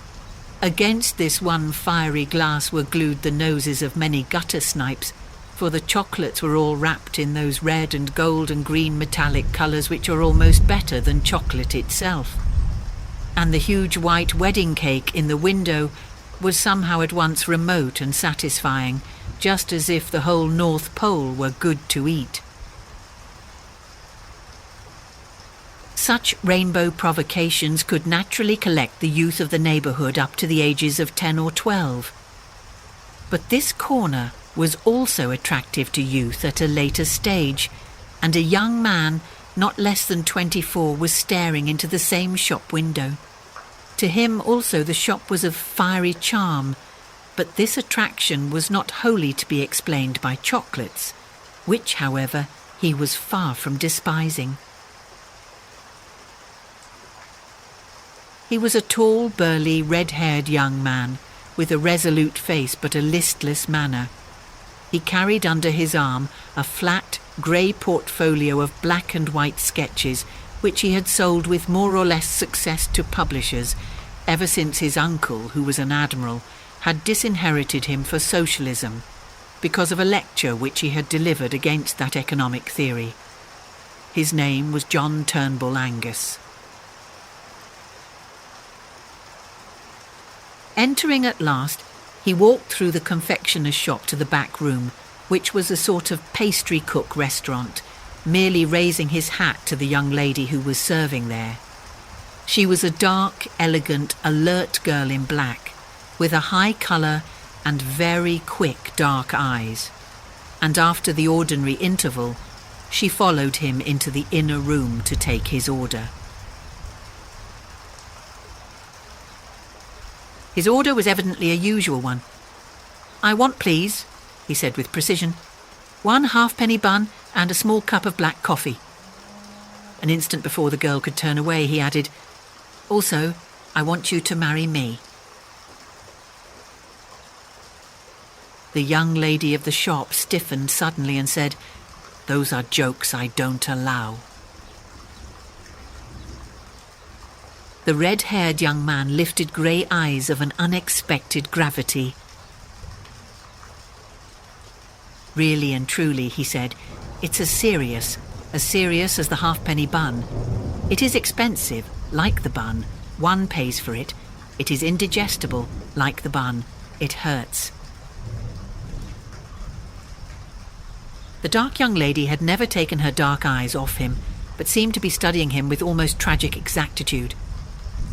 Against this one fiery glass were glued the noses of many gutter snipes, for the chocolates were all wrapped in those red and gold and green metallic colours which are almost better than chocolate itself. And the huge white wedding cake in the window was somehow at once remote and satisfying, just as if the whole North Pole were good to eat. Such rainbow provocations could naturally collect the youth of the neighbourhood up to the ages of 10 or 12. But this corner was also attractive to youth at a later stage, and a young man, not less than 24, was staring into the same shop window. To him also the shop was of fiery charm, but this attraction was not wholly to be explained by chocolates, which, however, he was far from despising. He was a tall, burly, red-haired young man, with a resolute face but a listless manner. He carried under his arm a flat, grey portfolio of black and white sketches, which he had sold with more or less success to publishers, ever since his uncle, who was an admiral, had disinherited him for socialism, because of a lecture which he had delivered against that economic theory. His name was John Turnbull Angus. Entering at last, he walked through the confectioner's shop to the back room, which was a sort of pastry cook restaurant, merely raising his hat to the young lady who was serving there. She was a dark, elegant, alert girl in black, with a high colour and very quick dark eyes, and after the ordinary interval, she followed him into the inner room to take his order. His order was evidently a usual one. "I want, please," he said with precision, "1 halfpenny bun and a small cup of black coffee." An instant before the girl could turn away, he added, "Also, I want you to marry me." The young lady of the shop stiffened suddenly and said, "Those are jokes I don't allow." The red-haired young man lifted grey eyes of an unexpected gravity. "Really and truly," he said, "it's as serious as the halfpenny bun. It is expensive, like the bun. One pays for it. It is indigestible, like the bun. It hurts." The dark young lady had never taken her dark eyes off him, but seemed to be studying him with almost tragic exactitude.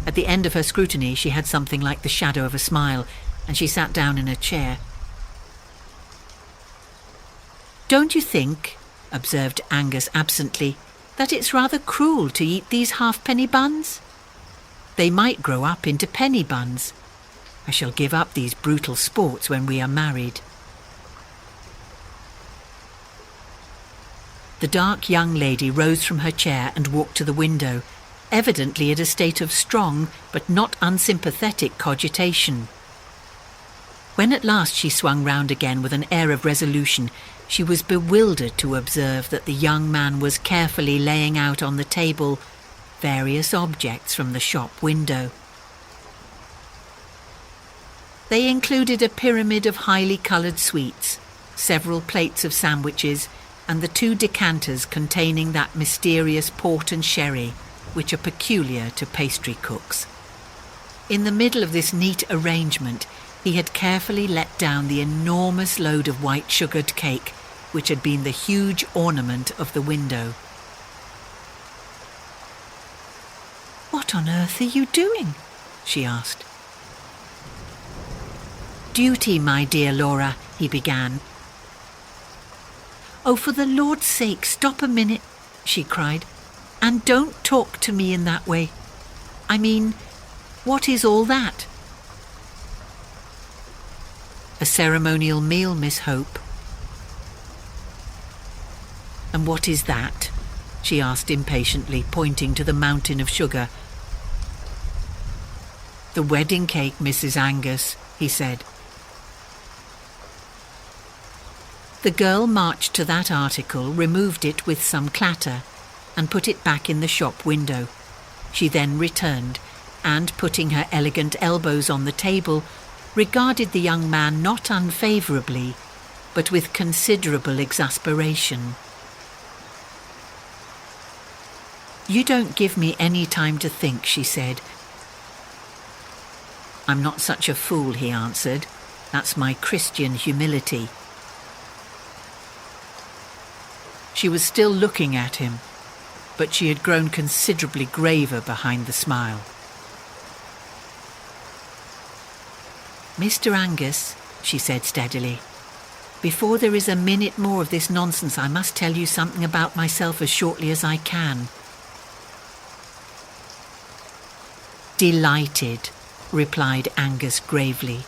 At the end of her scrutiny she had something like the shadow of a smile, and she sat down in a chair. "Don't you think," observed Angus absently, "that it's rather cruel to eat these halfpenny buns? They might grow up into penny buns. I shall give up these brutal sports when we are married." The dark young lady rose from her chair and walked to the window, evidently in a state of strong but not unsympathetic cogitation. When at last she swung round again with an air of resolution, she was bewildered to observe that the young man was carefully laying out on the table various objects from the shop window. They included a pyramid of highly coloured sweets, several plates of sandwiches, and the 2 decanters containing that mysterious port and sherry which are peculiar to pastry cooks. In the middle of this neat arrangement, he had carefully let down the enormous load of white sugared cake, which had been the huge ornament of the window. "What on earth are you doing?" she asked. "Duty, my dear Laura," he began. "Oh, for the Lord's sake, stop a minute," she cried. "And don't talk to me in that way. I mean, what is all that?" "A ceremonial meal, Miss Hope." "And what is that?" she asked impatiently, pointing to the mountain of sugar. "The wedding cake, Mrs. Angus," he said. The girl marched to that article, removed it with some clatter, and put it back in the shop window. She then returned, and, putting her elegant elbows on the table, regarded the young man not unfavourably, but with considerable exasperation. "You don't give me any time to think," she said. "I'm not such a fool," he answered. "That's my Christian humility." She was still looking at him, but she had grown considerably graver behind the smile. "Mr. Angus," she said steadily, "before there is a minute more of this nonsense, I must tell you something about myself as shortly as I can." "Delighted," replied Angus gravely.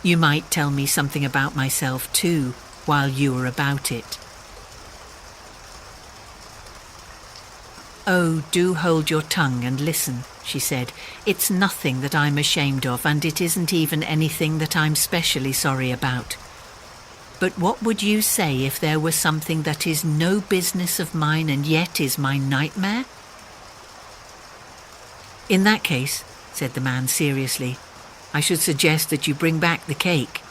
"You might tell me something about myself too, while you are about it." "Oh, do hold your tongue and listen," she said. "It's nothing that I'm ashamed of, and it isn't even anything that I'm specially sorry about. But what would you say if there were something that is no business of mine and yet is my nightmare?" "In that case," said the man seriously, "I should suggest that you bring back the cake."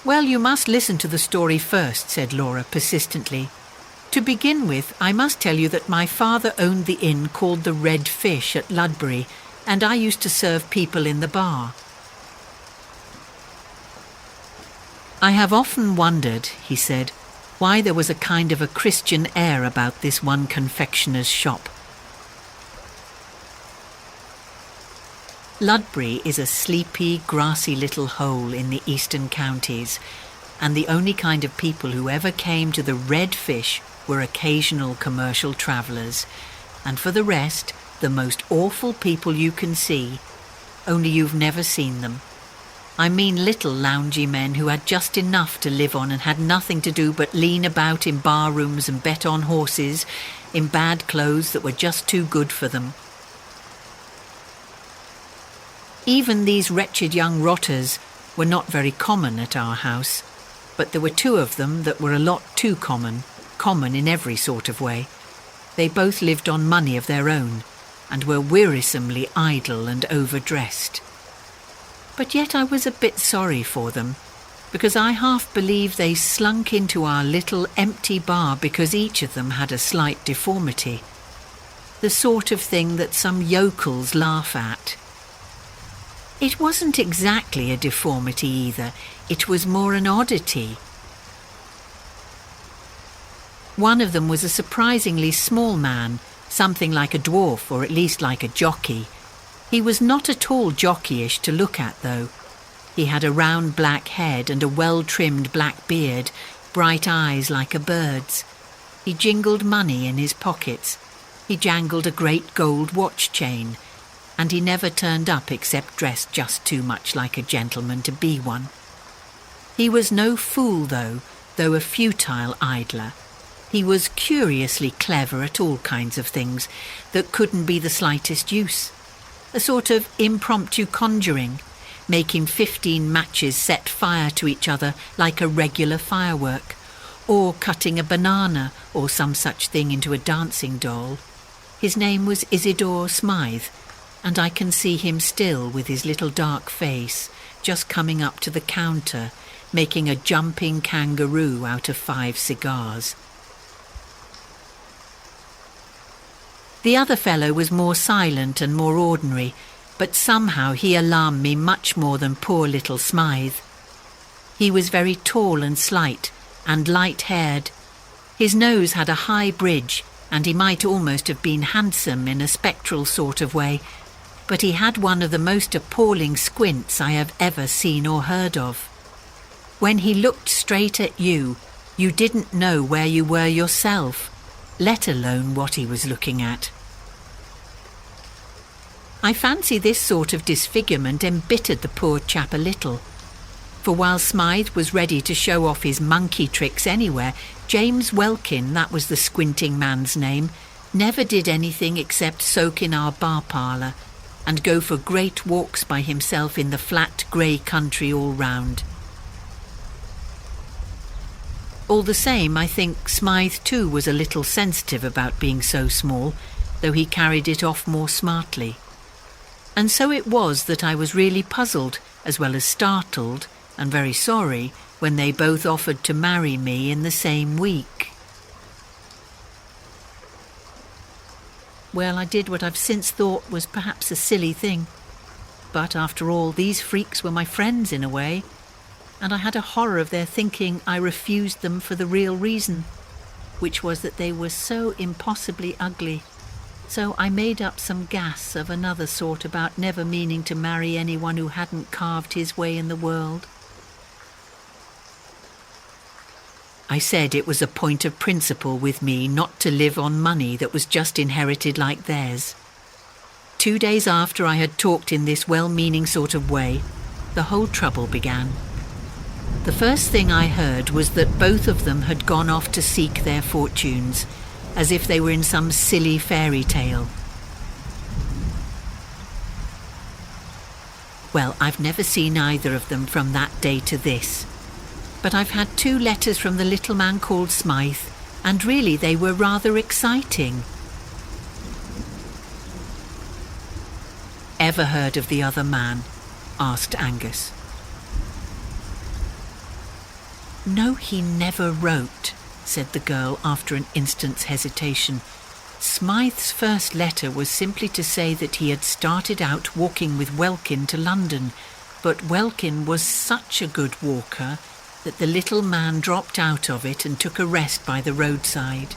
"Well, you must listen to the story first," said Laura persistently. "To begin with, I must tell you that my father owned the inn called the Red Fish at Ludbury, and I used to serve people in the bar. I have often wondered," he said, "why there was a kind of a Christian air about this one confectioner's shop. Ludbury is a sleepy, grassy little hole in the eastern counties, and the only kind of people who ever came to the Red Fish were occasional commercial travellers, and for the rest, the most awful people you can see, only you've never seen them. I mean little loungy men who had just enough to live on and had nothing to do but lean about in bar rooms and bet on horses, in bad clothes that were just too good for them. Even these wretched young rotters were not very common at our house, but there were two of them that were a lot too common in every sort of way. They both lived on money of their own, and were wearisomely idle and overdressed. But yet I was a bit sorry for them, because I half believe they slunk into our little empty bar because each of them had a slight deformity, the sort of thing that some yokels laugh at. It wasn't exactly a deformity either, it was more an oddity. One of them was a surprisingly small man, something like a dwarf, or at least like a jockey. He was not at all jockeyish to look at, though. He had a round black head and a well-trimmed black beard, bright eyes like a bird's. He jingled money in his pockets. He jangled a great gold watch chain, and he never turned up except dressed just too much like a gentleman to be one. He was no fool, though a futile idler. He was curiously clever at all kinds of things that couldn't be the slightest use. A sort of impromptu conjuring, making 15 matches set fire to each other like a regular firework, or cutting a banana or some such thing into a dancing doll. His name was Isidore Smythe, and I can see him still with his little dark face, just coming up to the counter, making a jumping kangaroo out of 5 cigars. The other fellow was more silent and more ordinary, but somehow he alarmed me much more than poor little Smythe. He was very tall and slight, and light-haired. His nose had a high bridge, and he might almost have been handsome in a spectral sort of way, but he had one of the most appalling squints I have ever seen or heard of. When he looked straight at you, you didn't know where you were yourself, let alone what he was looking at. I fancy this sort of disfigurement embittered the poor chap a little, for while Smythe was ready to show off his monkey tricks anywhere, James Welkin, that was the squinting man's name, never did anything except soak in our bar parlour and go for great walks by himself in the flat grey country all round. All the same, I think Smythe too was a little sensitive about being so small, though he carried it off more smartly. And so it was that I was really puzzled, as well as startled, and very sorry, when they both offered to marry me in the same week. Well, I did what I've since thought was perhaps a silly thing. But after all, these freaks were my friends in a way, and I had a horror of their thinking I refused them for the real reason, which was that they were so impossibly ugly. So I made up some gas of another sort about never meaning to marry anyone who hadn't carved his way in the world. I said it was a point of principle with me not to live on money that was just inherited like theirs. 2 days after I had talked in this well-meaning sort of way, the whole trouble began. The first thing I heard was that both of them had gone off to seek their fortunes, as if they were in some silly fairy tale. Well, I've never seen either of them from that day to this, but I've had 2 letters from the little man called Smythe, and really they were rather exciting. "Ever heard of the other man?" asked Angus. "No, he never wrote," said the girl after an instant's hesitation. "Smythe's first letter was simply to say that he had started out walking with Welkin to London, but Welkin was such a good walker that the little man dropped out of it and took a rest by the roadside.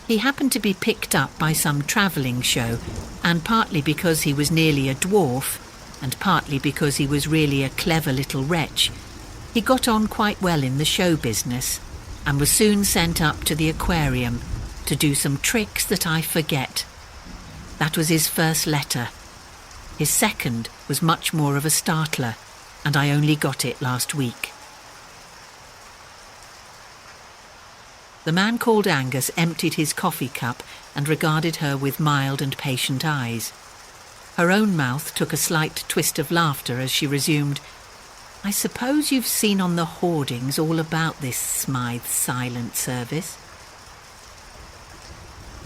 He happened to be picked up by some travelling show, and partly because he was nearly a dwarf, and partly because he was really a clever little wretch, he got on quite well in the show business, and was soon sent up to the aquarium to do some tricks that I forget. That was his first letter. His second was much more of a startler, and I only got it last week." The man called Angus emptied his coffee cup and regarded her with mild and patient eyes. Her own mouth took a slight twist of laughter as she resumed, "I suppose you've seen on the hoardings all about this Smythe silent service?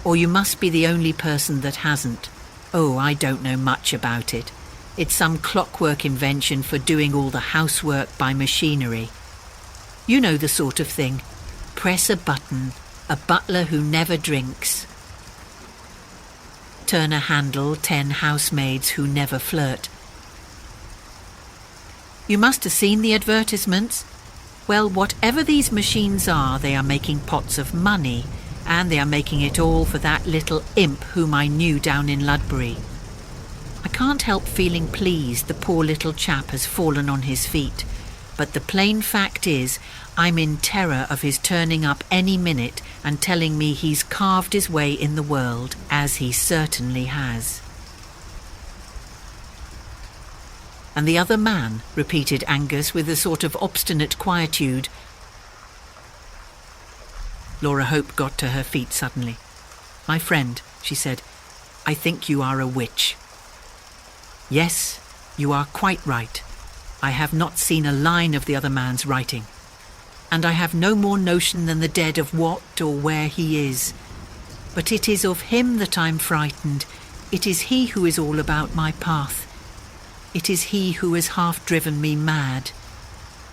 Or you must be the only person that hasn't. Oh, I don't know much about it. It's some clockwork invention for doing all the housework by machinery. You know the sort of thing. Press a button, a butler who never drinks. Turn a handle, 10 housemaids who never flirt. You must have seen the advertisements. Well, whatever these machines are, they are making pots of money, and they are making it all for that little imp whom I knew down in Ludbury. I can't help feeling pleased the poor little chap has fallen on his feet, but the plain fact is I'm in terror of his turning up any minute and telling me he's carved his way in the world, as he certainly has." "And the other man," repeated Angus with a sort of obstinate quietude. Laura Hope got to her feet suddenly. "My friend," she said, "I think you are a witch." "Yes, you are quite right. I have not seen a line of the other man's writing, and I have no more notion than the dead of what or where he is. But it is of him that I'm frightened. It is he who is all about my path. It is he who has half driven me mad.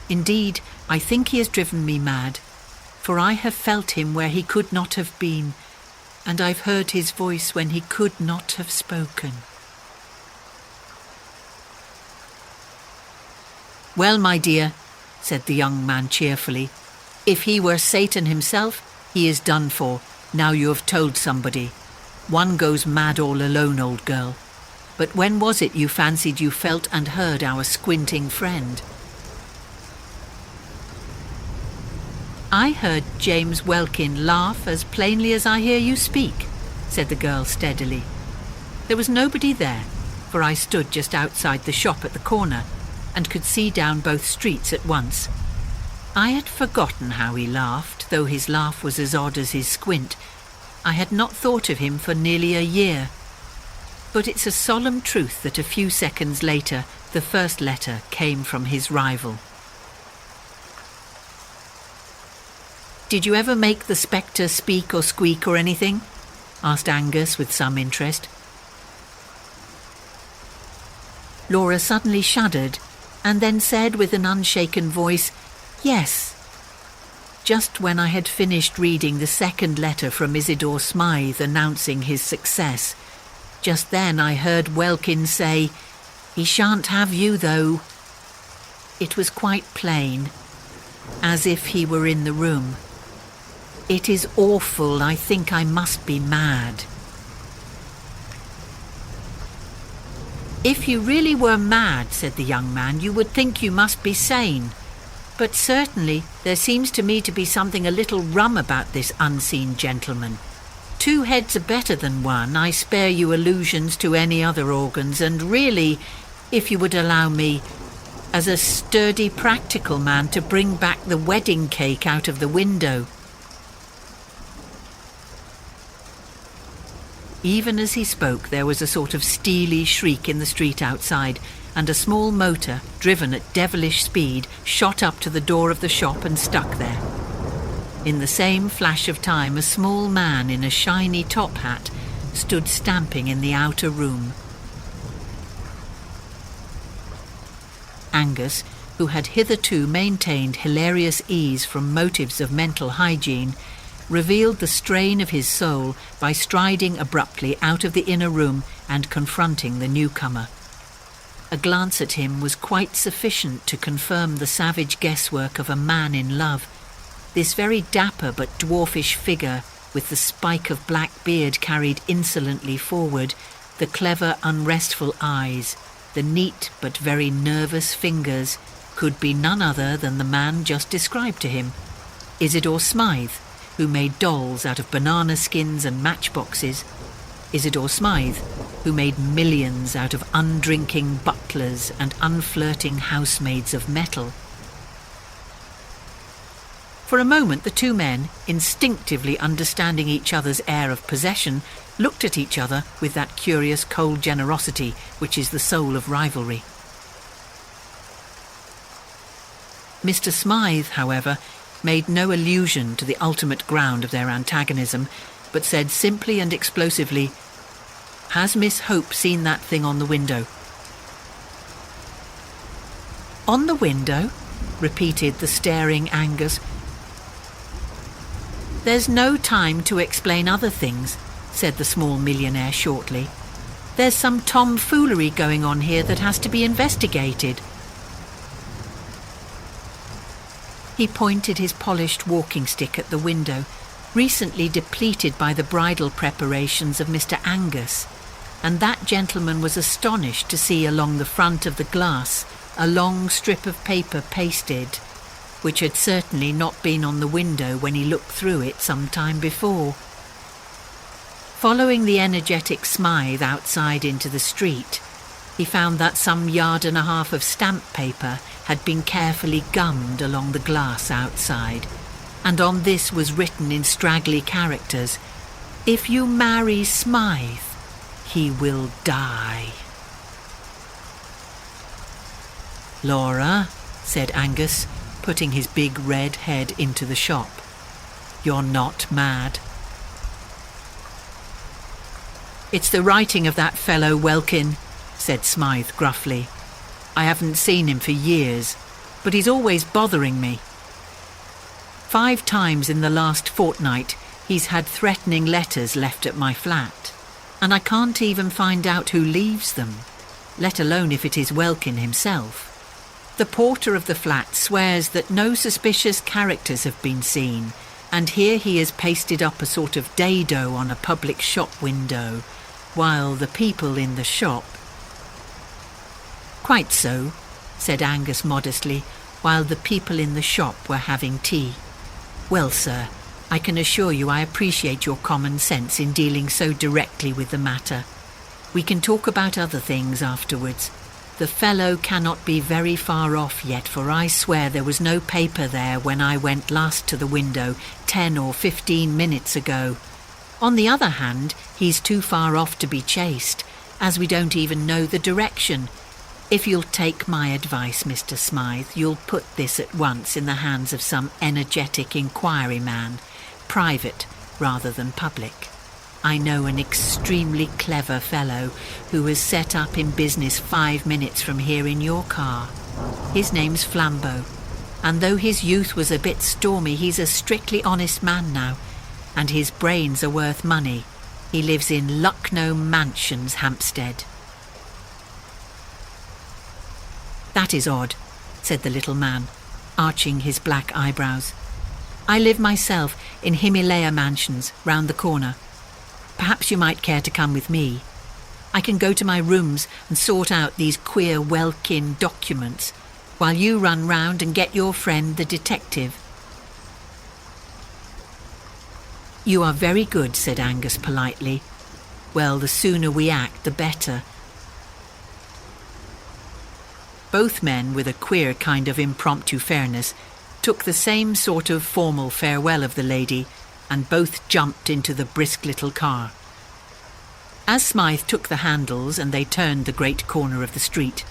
Indeed, I think he has driven me mad, for I have felt him where he could not have been, and I've heard his voice when he could not have spoken." "Well, my dear," said the young man cheerfully, "if he were Satan himself, he is done for, now you have told somebody. One goes mad all alone, old girl. But when was it you fancied you felt and heard our squinting friend?" "I heard James Welkin laugh as plainly as I hear you speak," said the girl steadily. "There was nobody there, for I stood just outside the shop at the corner, and could see down both streets at once. I had forgotten how he laughed, though his laugh was as odd as his squint. I had not thought of him for nearly a year. But it's a solemn truth that a few seconds later the first letter came from his rival." "Did you ever make the spectre speak or squeak or anything?" asked Angus with some interest. Laura suddenly shuddered, and then said with an unshaken voice, "Yes." Just when I had finished reading the second letter from Isidore Smythe announcing his success, just then I heard Welkin say, "He shan't have you, though." It was quite plain, as if he were in the room. It is awful. I think I must be mad. "If you really were mad," said the young man, "you would think you must be sane. But certainly there seems to me to be something a little rum about this unseen gentleman. 2 heads are better than 1. I spare you allusions to any other organs, and really, if you would allow me, as a sturdy practical man, to bring back the wedding cake out of the window." Even as he spoke, there was a sort of steely shriek in the street outside, and a small motor, driven at devilish speed, shot up to the door of the shop and stuck there. In the same flash of time, a small man in a shiny top hat stood stamping in the outer room. Angus, who had hitherto maintained hilarious ease from motives of mental hygiene, revealed the strain of his soul by striding abruptly out of the inner room and confronting the newcomer. A glance at him was quite sufficient to confirm the savage guesswork of a man in love. This very dapper but dwarfish figure, with the spike of black beard carried insolently forward, the clever, unrestful eyes, the neat but very nervous fingers, could be none other than the man just described to him, Isidore Smythe, who made dolls out of banana skins and matchboxes. Isidore Smythe, who made millions out of undrinking butlers and unflirting housemaids of metal. For a moment the two men, instinctively understanding each other's air of possession, looked at each other with that curious cold generosity which is the soul of rivalry. Mr. Smythe, however, made no allusion to the ultimate ground of their antagonism, but said simply and explosively, "Has Miss Hope seen that thing on the window?" "On the window?" repeated the staring Angus. "There's no time to explain other things," said the small millionaire shortly. "There's some tomfoolery going on here that has to be investigated." He pointed his polished walking stick at the window, recently depleted by the bridal preparations of Mr. Angus, and that gentleman was astonished to see along the front of the glass a long strip of paper pasted, which had certainly not been on the window when he looked through it some time before. Following the energetic Smythe outside into the street, he found that some yard and a half of stamp paper had been carefully gummed along the glass outside, and on this was written in straggly characters, "If you marry Smythe, he will die." "Laura," said Angus, putting his big red head into the shop, "you're not mad." "It's the writing of that fellow Welkin," said Smythe gruffly. "I haven't seen him for years, but he's always bothering me. 5 times in the last fortnight he's had threatening letters left at my flat, and I can't even find out who leaves them, let alone if it is Welkin himself. The porter of the flat swears that no suspicious characters have been seen, and here he has pasted up a sort of dado on a public shop window, while the people in the shop—" "Quite so," said Angus modestly, "while the people in the shop were having tea. Well, sir, I can assure you I appreciate your common sense in dealing so directly with the matter. We can talk about other things afterwards. The fellow cannot be very far off yet, for I swear there was no paper there when I went last to the window 10 or 15 minutes ago. On the other hand, he's too far off to be chased, as we don't even know the direction. If you'll take my advice, Mr. Smythe, you'll put this at once in the hands of some energetic inquiry man, private rather than public. I know an extremely clever fellow who has set up in business 5 minutes from here in your car. His name's Flambeau, and though his youth was a bit stormy, he's a strictly honest man now, and his brains are worth money. He lives in Lucknow Mansions, Hampstead." "That is odd," said the little man, arching his black eyebrows. "I live myself in Himalaya Mansions, round the corner. Perhaps you might care to come with me. I can go to my rooms and sort out these queer Welkin documents, while you run round and get your friend the detective." "You are very good," said Angus politely. "Well, the sooner we act, the better." Both men, with a queer kind of impromptu fairness, took the same sort of formal farewell of the lady, and both jumped into the brisk little car. As Smythe took the handles and they turned the great corner of the street,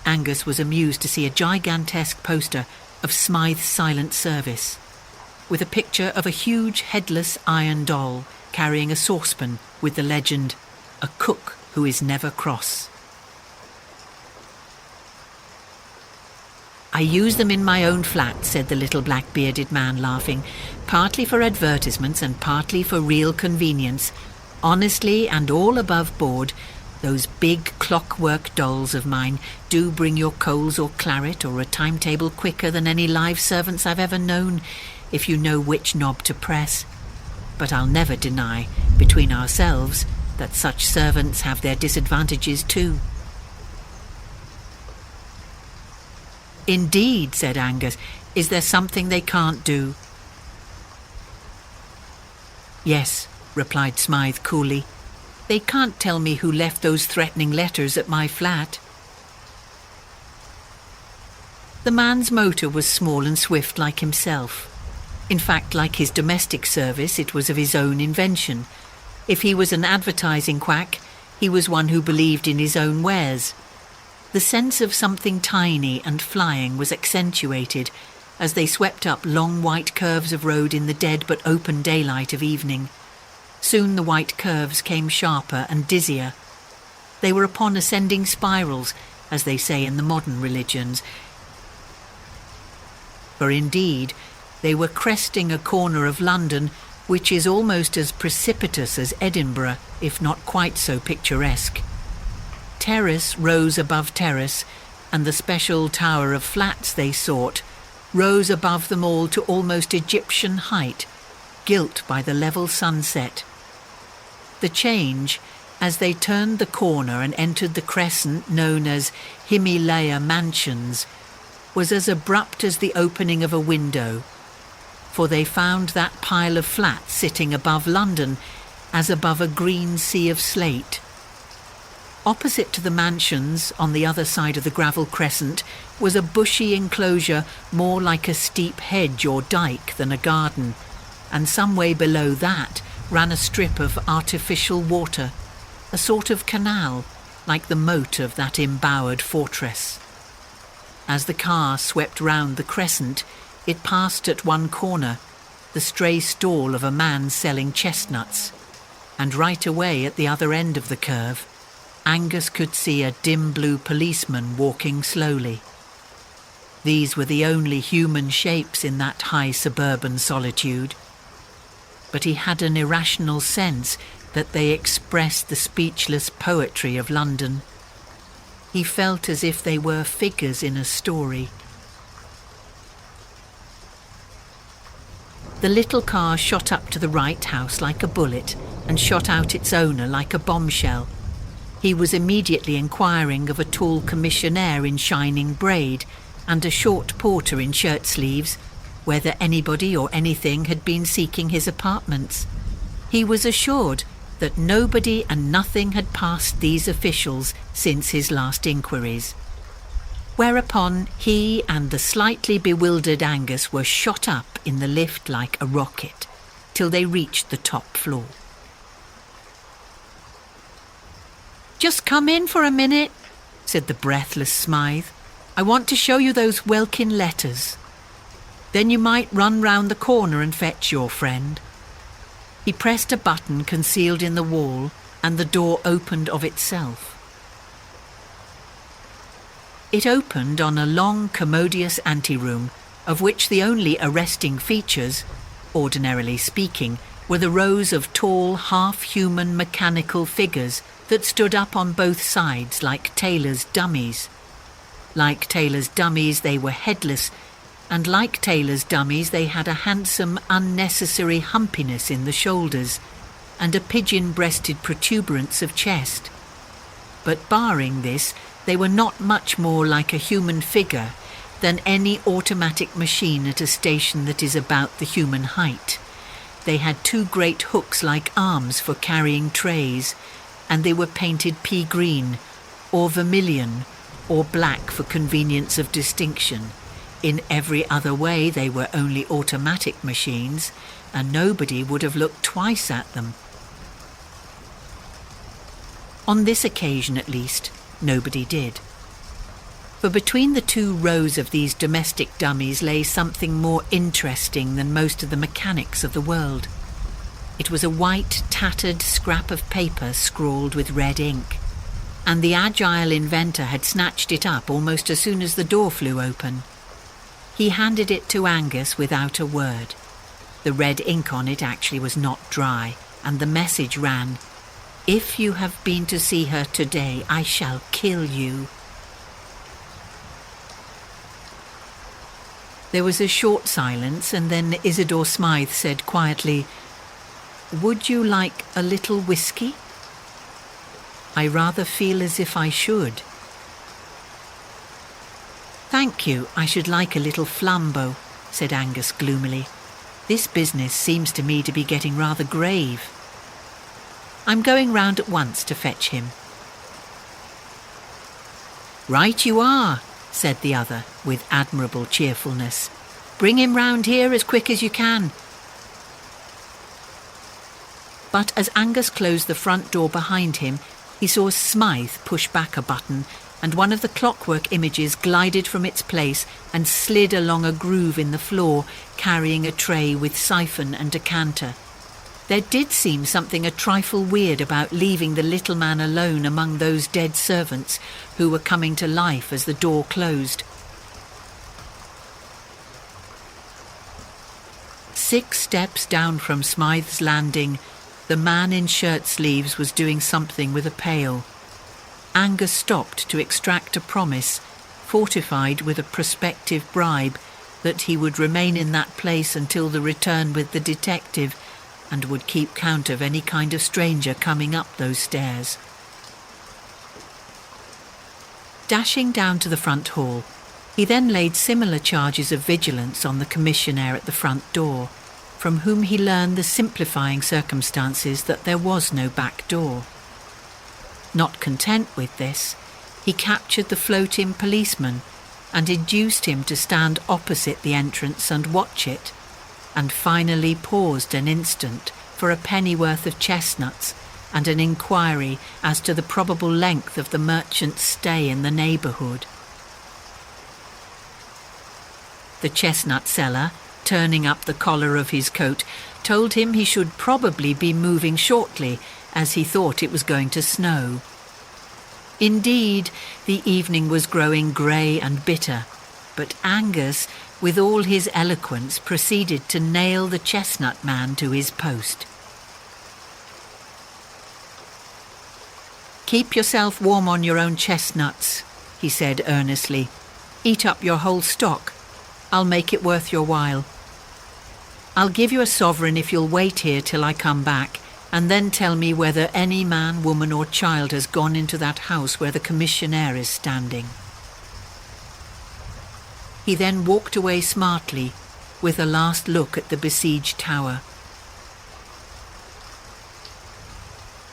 Angus was amused to see a gigantesque poster of Smythe's Silent Service, with a picture of a huge headless iron doll carrying a saucepan with the legend, "A cook who is never cross." I use them in my own flat," said the little black-bearded man, laughing, "partly for advertisements and partly for real convenience. Honestly and all above board, those big clockwork dolls of mine do bring your coals or claret or a timetable quicker than any live servants I've ever known, if you know which knob to press. But I'll never deny, between ourselves, that such servants have their disadvantages too." "Indeed," said Angus. "Is there something they can't do?" "Yes," replied Smythe coolly. "They can't tell me who left those threatening letters at my flat." The man's motor was small and swift like himself. In fact, like his domestic service, it was of his own invention. If he was an advertising quack, he was one who believed in his own wares. The sense of something tiny and flying was accentuated as they swept up long white curves of road in the dead but open daylight of evening. Soon the white curves came sharper and dizzier. They were upon ascending spirals, as they say in the modern religions. For indeed, they were cresting a corner of London which is almost as precipitous as Edinburgh, if not quite so picturesque. Terrace rose above terrace, and the special tower of flats they sought rose above them all to almost Egyptian height, gilt by the level sunset. The change, as they turned the corner and entered the crescent known as Himalaya Mansions, was as abrupt as the opening of a window, for they found that pile of flats sitting above London as above a green sea of slate. Opposite to the mansions, on the other side of the gravel crescent, was a bushy enclosure more like a steep hedge or dyke than a garden, and some way below that ran a strip of artificial water, a sort of canal, like the moat of that embowered fortress. As the car swept round the crescent, it passed at one corner, the stray stall of a man selling chestnuts, and right away at the other end of the curve, Angus could see a dim blue policeman walking slowly. These were the only human shapes in that high suburban solitude, but he had an irrational sense that they expressed the speechless poetry of London. He felt as if they were figures in a story. The little car shot up to the right house like a bullet and shot out its owner like a bombshell. He was immediately inquiring of a tall commissionaire in shining braid and a short porter in shirt sleeves whether anybody or anything had been seeking his apartments. He was assured that nobody and nothing had passed these officials since his last inquiries. Whereupon he and the slightly bewildered Angus were shot up in the lift like a rocket till they reached the top floor. "Just come in for a minute," said the breathless Smythe. "I want to show you those Welkin letters. Then you might run round the corner and fetch your friend." He pressed a button concealed in the wall, and the door opened of itself. It opened on a long, commodious anteroom, of which the only arresting features, ordinarily speaking, were the rows of tall, half-human mechanical figures that stood up on both sides like tailors' dummies. Like tailors' dummies, they were headless, and like tailors' dummies, they had a handsome, unnecessary humpiness in the shoulders and a pigeon-breasted protuberance of chest. But barring this, they were not much more like a human figure than any automatic machine at a station that is about the human height. They had two great hooks-like arms for carrying trays, and they were painted pea green, or vermilion, or black for convenience of distinction. In every other way they were only automatic machines, and nobody would have looked twice at them. On this occasion, at least, nobody did. For between the two rows of these domestic dummies lay something more interesting than most of the mechanics of the world. It was a white, tattered scrap of paper scrawled with red ink, and the agile inventor had snatched it up almost as soon as the door flew open. He handed it to Angus without a word. The red ink on it actually was not dry, and the message ran, "If you have been to see her today, I shall kill you." There was a short silence, and then Isidore Smythe said quietly, "Would you like a little whiskey?" "I rather feel as if I should." "Thank you, I should like a little flambeau," said Angus gloomily. "This business seems to me to be getting rather grave. I'm going round at once to fetch him." "Right you are," said the other with admirable cheerfulness. "Bring him round here as quick as you can." But as Angus closed the front door behind him, he saw Smythe push back a button, and one of the clockwork images glided from its place and slid along a groove in the floor, carrying a tray with siphon and decanter. There did seem something a trifle weird about leaving the little man alone among those dead servants who were coming to life as the door closed. 6 steps down from Smythe's landing, the man in shirt sleeves was doing something with a pail. Angus stopped to extract a promise, fortified with a prospective bribe, that he would remain in that place until the return with the detective, and would keep count of any kind of stranger coming up those stairs. Dashing down to the front hall, he then laid similar charges of vigilance on the commissionaire at the front door, from whom he learned the simplifying circumstances that there was no back door. Not content with this, he captured the floating policeman and induced him to stand opposite the entrance and watch it, and finally paused an instant for a pennyworth of chestnuts and an inquiry as to the probable length of the merchant's stay in the neighbourhood. The chestnut seller, turning up the collar of his coat, told him he should probably be moving shortly, as he thought it was going to snow. Indeed, the evening was growing grey and bitter, but Angus, with all his eloquence, proceeded to nail the chestnut man to his post. "Keep yourself warm on your own chestnuts," he said earnestly. "Eat up your whole stock. I'll make it worth your while. I'll give you a sovereign if you'll wait here till I come back, and then tell me whether any man, woman or child has gone into that house where the commissionaire is standing." He then walked away smartly, with a last look at the besieged tower.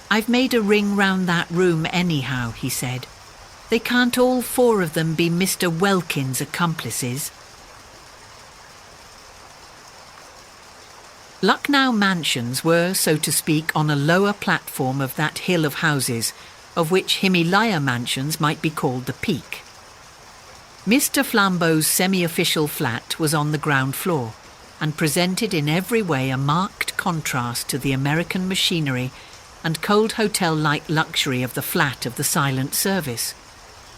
"I've made a ring round that room anyhow," he said. "They can't all 4 of them be Mr. Welkin's accomplices." Lucknow Mansions were, so to speak, on a lower platform of that hill of houses, of which Himalaya Mansions might be called the peak. Mr. Flambeau's semi-official flat was on the ground floor, and presented in every way a marked contrast to the American machinery and cold hotel-like luxury of the flat of the silent service.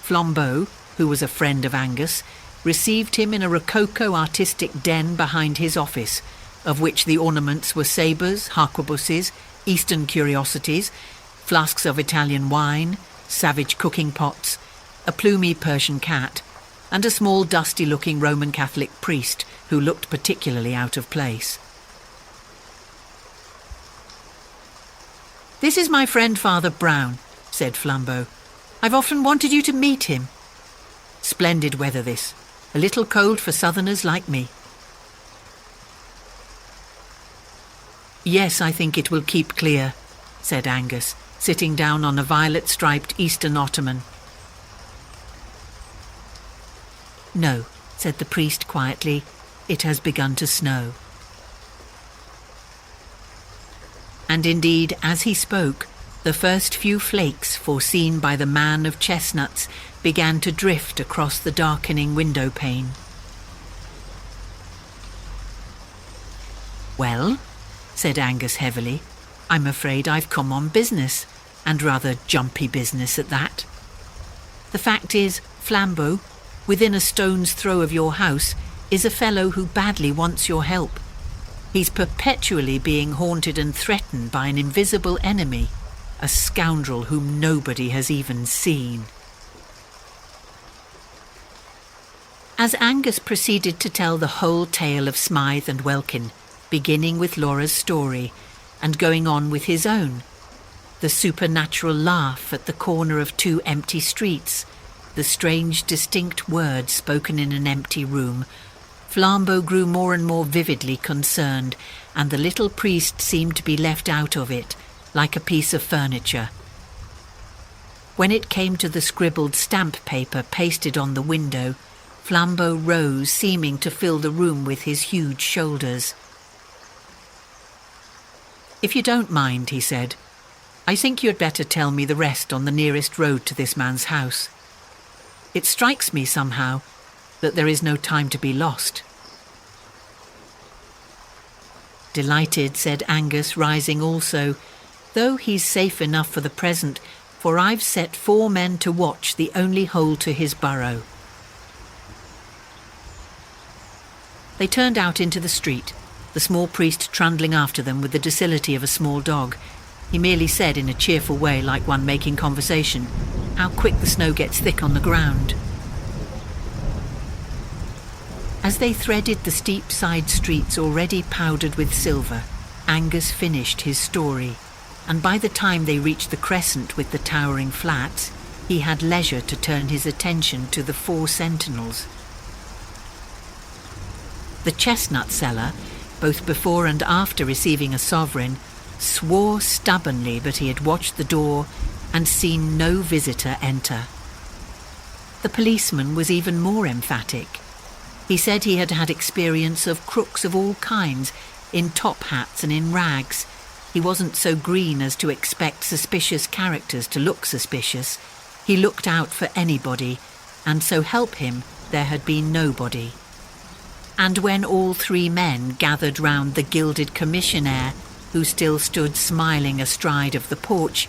Flambeau, who was a friend of Angus, received him in a rococo artistic den behind his office, of which the ornaments were sabres, harquebuses, Eastern curiosities, flasks of Italian wine, savage cooking pots, a plumy Persian cat, and a small dusty-looking Roman Catholic priest who looked particularly out of place. "This is my friend Father Brown," said Flambeau. "I've often wanted you to meet him. Splendid weather this, a little cold for southerners like me." "Yes, I think it will keep clear," said Angus, sitting down on a violet-striped Eastern ottoman. "No," said the priest quietly, "it has begun to snow." And indeed, as he spoke, the first few flakes foreseen by the man of chestnuts began to drift across the darkening window pane. "Well," said Angus heavily, "I'm afraid I've come on business, and rather jumpy business at that. The fact is, Flambeau, within a stone's throw of your house, is a fellow who badly wants your help. He's perpetually being haunted and threatened by an invisible enemy, a scoundrel whom nobody has even seen." As Angus proceeded to tell the whole tale of Smythe and Welkin, beginning with Laura's story and going on with his own, the supernatural laugh at the corner of 2 empty streets, the strange distinct words spoken in an empty room, Flambeau grew more and more vividly concerned, and the little priest seemed to be left out of it, like a piece of furniture. When it came to the scribbled stamp paper pasted on the window, Flambeau rose, seeming to fill the room with his huge shoulders. "If you don't mind," he said, "I think you'd better tell me the rest on the nearest road to this man's house. It strikes me somehow that there is no time to be lost." "Delighted," said Angus, rising also, "though he's safe enough for the present, for I've set 4 men to watch the only hole to his burrow." They turned out into the street, the small priest trundling after them with the docility of a small dog. He merely said in a cheerful way, like one making conversation, "How quick the snow gets thick on the ground." As they threaded the steep side streets already powdered with silver, Angus finished his story, and by the time they reached the crescent with the towering flats, he had leisure to turn his attention to the 4 sentinels. The chestnut seller, both before and after receiving a sovereign, swore stubbornly that he had watched the door and seen no visitor enter. The policeman was even more emphatic. He said he had had experience of crooks of all kinds, in top hats and in rags. He wasn't so green as to expect suspicious characters to look suspicious. He looked out for anybody, and so help him, there had been nobody. And when all 3 men gathered round the gilded commissionaire, who still stood smiling astride of the porch,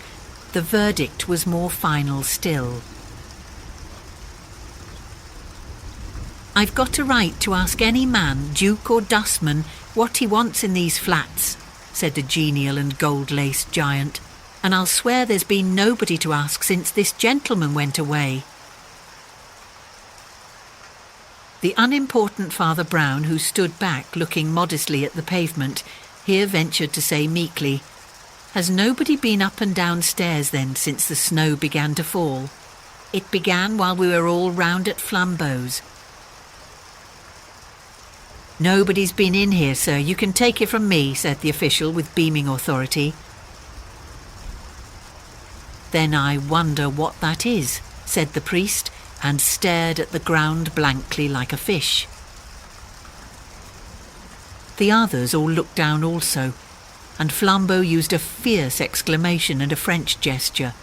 the verdict was more final still. "I've got a right to ask any man, duke or dustman, what he wants in these flats," said the genial and gold-laced giant, "and I'll swear there's been nobody to ask since this gentleman went away." The unimportant Father Brown, who stood back looking modestly at the pavement, here ventured to say meekly, "Has nobody been up and down stairs then since the snow began to fall? It began while we were all round at Flambeau's." "Nobody's been in here, sir, you can take it from me," said the official with beaming authority. "Then I wonder what that is," said the priest, and stared at the ground blankly like a fish. The others all looked down also, and Flambeau used a fierce exclamation and a French gesture,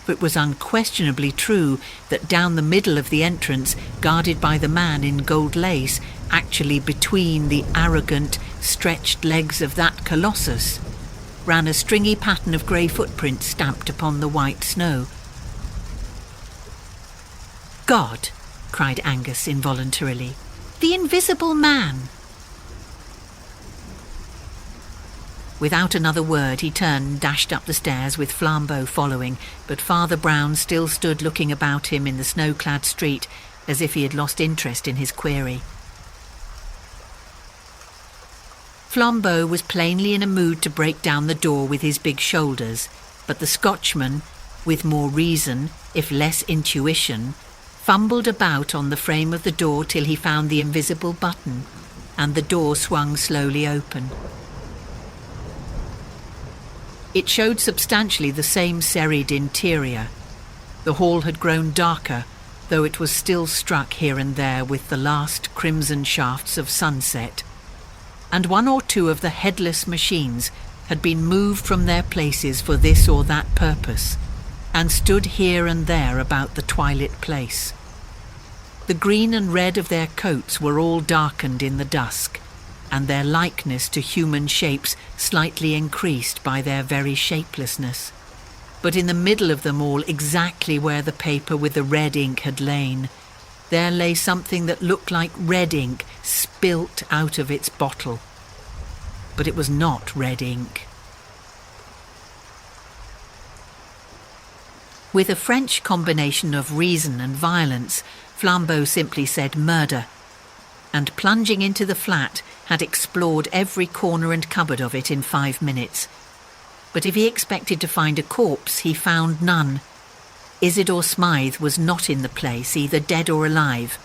for it was unquestionably true that down the middle of the entrance, guarded by the man in gold lace, actually between the arrogant, stretched legs of that colossus, ran a stringy pattern of grey footprints stamped upon the white snow. "God!" cried Angus involuntarily. "The invisible man!" Without another word he turned and dashed up the stairs with Flambeau following, but Father Brown still stood looking about him in the snow-clad street as if he had lost interest in his query. Flambeau was plainly in a mood to break down the door with his big shoulders, but the Scotchman, with more reason, if less intuition, fumbled about on the frame of the door till he found the invisible button, and the door swung slowly open. It showed substantially the same serried interior. The hall had grown darker, though it was still struck here and there with the last crimson shafts of sunset, and 1 or 2 of the headless machines had been moved from their places for this or that purpose, and stood here and there about the twilit place. The green and red of their coats were all darkened in the dusk, and their likeness to human shapes slightly increased by their very shapelessness. But in the middle of them all, exactly where the paper with the red ink had lain, there lay something that looked like red ink spilt out of its bottle. But it was not red ink. With a French combination of reason and violence, Flambeau simply said murder, and plunging into the flat, had explored every corner and cupboard of it in 5 minutes. But if he expected to find a corpse, he found none. Isidore Smythe was not in the place, either dead or alive.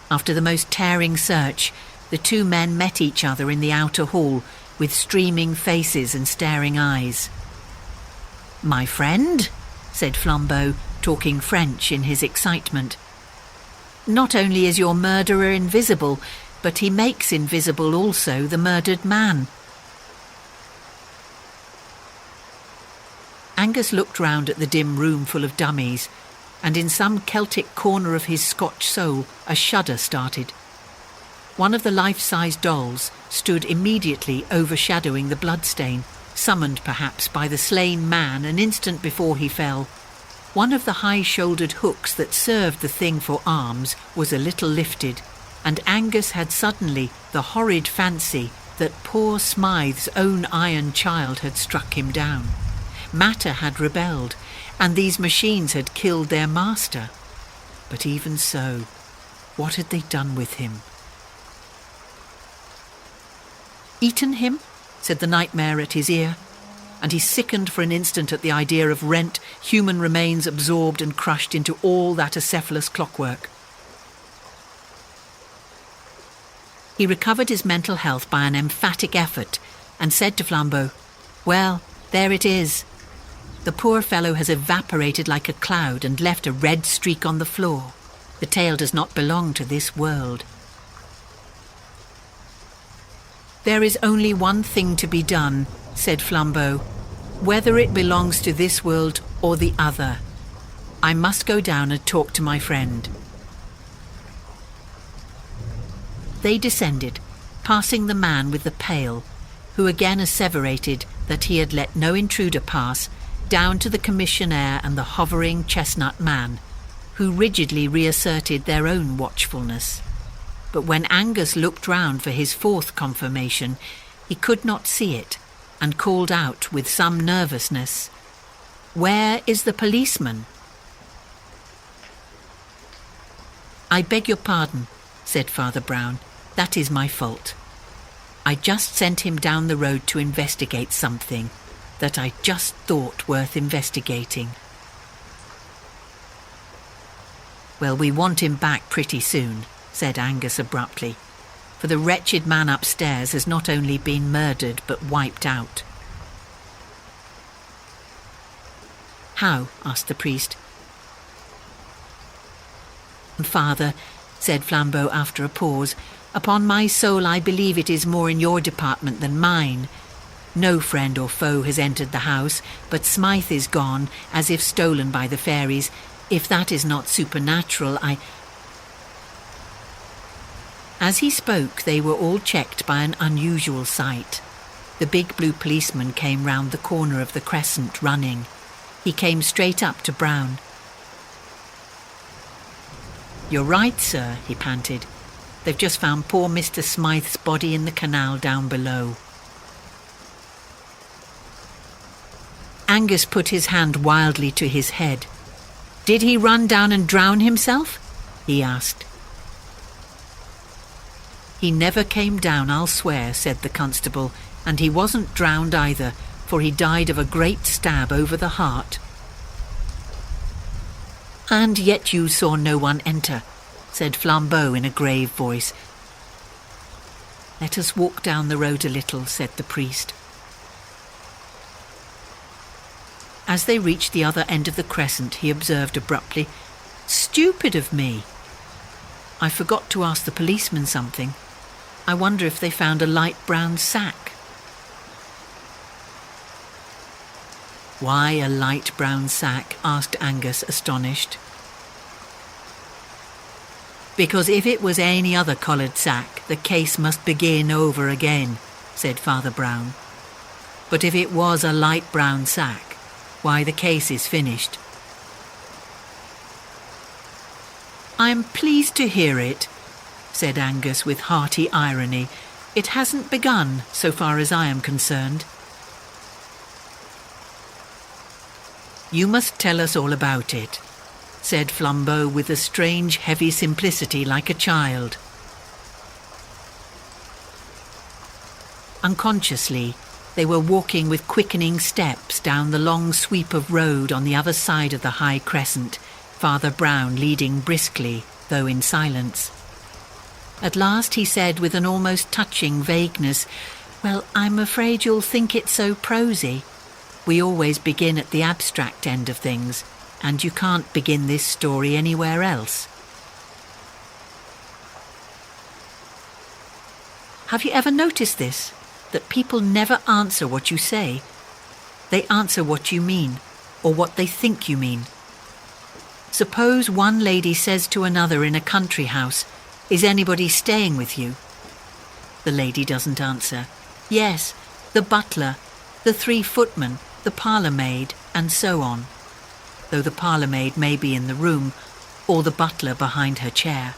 After the most tearing search, the two men met each other in the outer hall, with streaming faces and staring eyes. "My friend," said Flambeau, talking French in his excitement. "Not only is your murderer invisible, but he makes invisible also the murdered man." Angus looked round at the dim room full of dummies, and in some Celtic corner of his Scotch soul a shudder started. One of the life-size dolls stood immediately overshadowing the bloodstain, summoned perhaps by the slain man an instant before he fell. One of the high-shouldered hooks that served the thing for arms was a little lifted, and Angus had suddenly the horrid fancy that poor Smythe's own iron child had struck him down. Matter had rebelled, and these machines had killed their master. But even so, what had they done with him? "Eaten him?" said the nightmare at his ear, and he sickened for an instant at the idea of rent human remains absorbed and crushed into all that acephalous clockwork. He recovered his mental health by an emphatic effort and said to Flambeau, "Well, there it is. The poor fellow has evaporated like a cloud and left a red streak on the floor. The tale does not belong to this world." "There is only one thing to be done," said Flambeau, "whether it belongs to this world or the other. I must go down and talk to my friend." They descended, passing the man with the pail, who again asseverated that he had let no intruder pass, down to the commissionaire and the hovering chestnut man, who rigidly reasserted their own watchfulness. But when Angus looked round for his fourth confirmation, he could not see it, and called out with some nervousness, "Where is the policeman?" "I beg your pardon," said Father Brown. "That is my fault. I just sent him down the road to investigate something that I just thought worth investigating." "Well, we want him back pretty soon," said Angus abruptly, "for the wretched man upstairs has not only been murdered but wiped out." "How?" asked the priest. "Father," said Flambeau after a pause, "upon my soul I believe it is more in your department than mine. No friend or foe has entered the house, but Smythe is gone, as if stolen by the fairies. If that is not supernatural, As he spoke, they were all checked by an unusual sight. The big blue policeman came round the corner of the crescent, running. He came straight up to Brown. "You're right, sir," he panted. "They've just found poor Mr. Smythe's body in the canal down below." Angus put his hand wildly to his head. "Did he run down and drown himself?" he asked. "He never came down, I'll swear," said the constable, "and he wasn't drowned either, for he died of a great stab over the heart." "And yet you saw no one enter," said Flambeau in a grave voice. "Let us walk down the road a little," said the priest. As they reached the other end of the crescent, he observed abruptly, "Stupid of me! I forgot to ask the policeman something. I wonder if they found a light brown sack." "Why a light brown sack?" asked Angus, astonished. "Because if it was any other coloured sack, the case must begin over again," said Father Brown. "But if it was a light brown sack, why, the case is finished." "I'm pleased to hear it," said Angus with hearty irony. "It hasn't begun, so far as I am concerned." "You must tell us all about it," said Flambeau with a strange heavy simplicity like a child. Unconsciously, they were walking with quickening steps down the long sweep of road on the other side of the high crescent, Father Brown leading briskly, though in silence. At last he said with an almost touching vagueness, "Well, I'm afraid you'll think it so prosy. We always begin at the abstract end of things, and you can't begin this story anywhere else." Have you ever noticed this? That people never answer what you say. They answer what you mean, or what they think you mean. Suppose one lady says to another in a country house, "Is anybody staying with you?" The lady doesn't answer. Yes, the butler, the 3 footmen, the parlour-maid, and so on, though the parlour-maid may be in the room, or the butler behind her chair.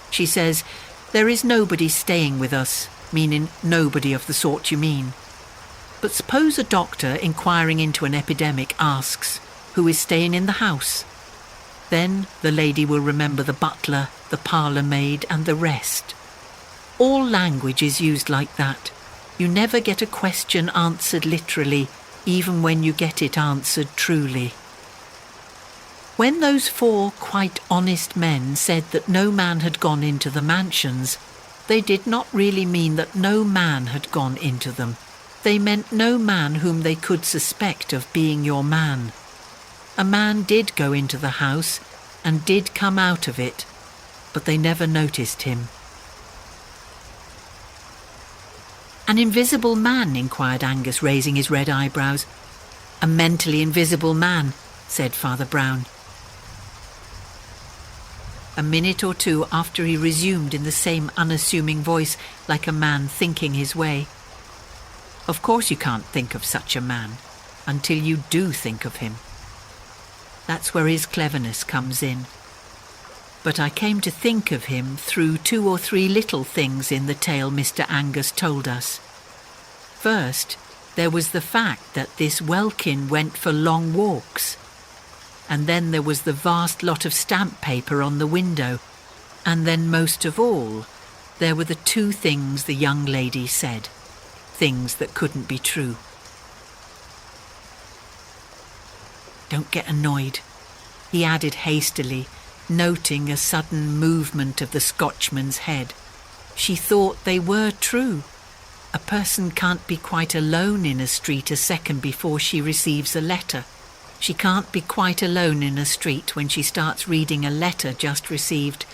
She says, "There is nobody staying with us," meaning nobody of the sort you mean. But suppose a doctor inquiring into an epidemic asks, "Who is staying in the house?" Then the lady will remember the butler, the parlour-maid, and the rest. All language is used like that. You never get a question answered literally, even when you get it answered truly. When those 4 quite honest men said that no man had gone into the mansions, they did not really mean that no man had gone into them. They meant no man whom they could suspect of being your man. A man did go into the house and did come out of it, but they never noticed him. "An invisible man?" inquired Angus, raising his red eyebrows. "A mentally invisible man," said Father Brown. A minute or 2 after he resumed in the same unassuming voice, like a man thinking his way. "Of course you can't think of such a man until you do think of him. That's where his cleverness comes in. But I came to think of him through 2 or 3 little things in the tale Mr. Angus told us. First, there was the fact that this Welkin went for long walks. And then there was the vast lot of stamp paper on the window. And then most of all, there were the 2 things the young lady said. Things that couldn't be true." "Don't get annoyed," he added hastily, noting a sudden movement of the Scotchman's head. "She thought they were true. A person can't be quite alone in a street a second before she receives a letter. She can't be quite alone in a street when she starts reading a letter just received.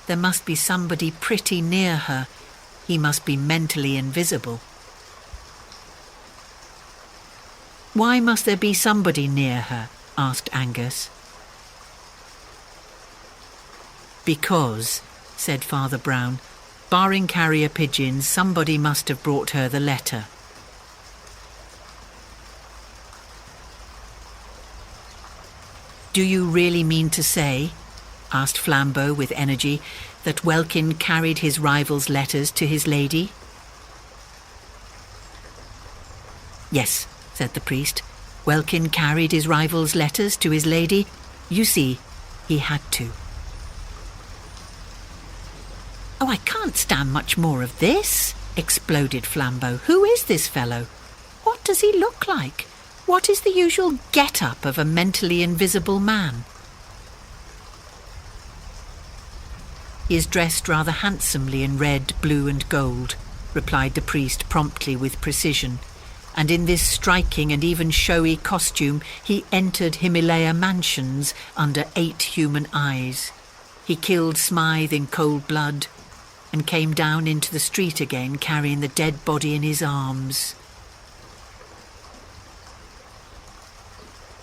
There must be somebody pretty near her. He must be mentally invisible." "Why must there be somebody near her?" asked Angus. "Because," said Father Brown, "barring carrier pigeons, somebody must have brought her the letter." "Do you really mean to say," asked Flambeau with energy, "that Welkin carried his rival's letters to his lady?" "Yes," said the priest. "Welkin carried his rival's letters to his lady. You see, he had to." "Oh, I can't stand much more of this," exploded Flambeau. "Who is this fellow? What does he look like? What is the usual get-up of a mentally invisible man?" "He is dressed rather handsomely in red, blue and gold," replied the priest promptly with precision. "And in this striking and even showy costume he entered Himalaya mansions under 8 human eyes. He killed Smythe in cold blood and came down into the street again carrying the dead body in his arms."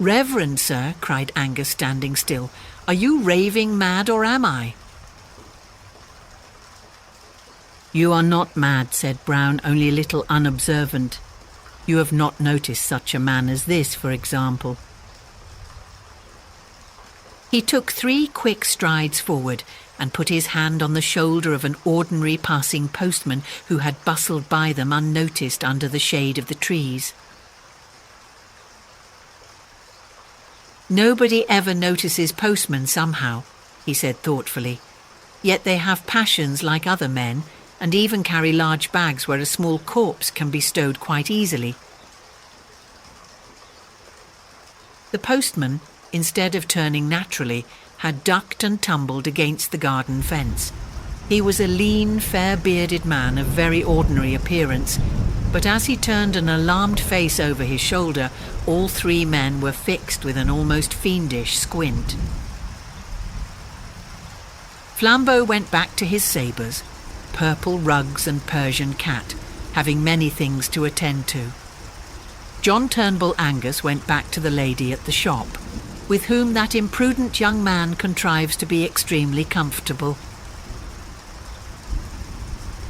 "Reverend sir," cried Angus, standing still, "are you raving mad or am I?" "You are not mad," said Brown, "only a little unobservant. You have not noticed such a man as this, for example." He took 3 quick strides forward and put his hand on the shoulder of an ordinary passing postman who had bustled by them unnoticed under the shade of the trees. "Nobody ever notices postmen somehow," he said thoughtfully. "Yet they have passions like other men, and even carry large bags where a small corpse can be stowed quite easily." The postman, instead of turning naturally, had ducked and tumbled against the garden fence. He was a lean, fair-bearded man of very ordinary appearance, but as he turned an alarmed face over his shoulder, all 3 men were fixed with an almost fiendish squint. Flambeau went back to his sabres, purple rugs and Persian cat, having many things to attend to. John Turnbull Angus went back to the lady at the shop, with whom that imprudent young man contrives to be extremely comfortable.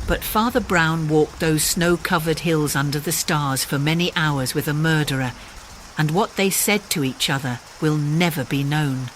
But Father Brown walked those snow-covered hills under the stars for many hours with a murderer, and what they said to each other will never be known.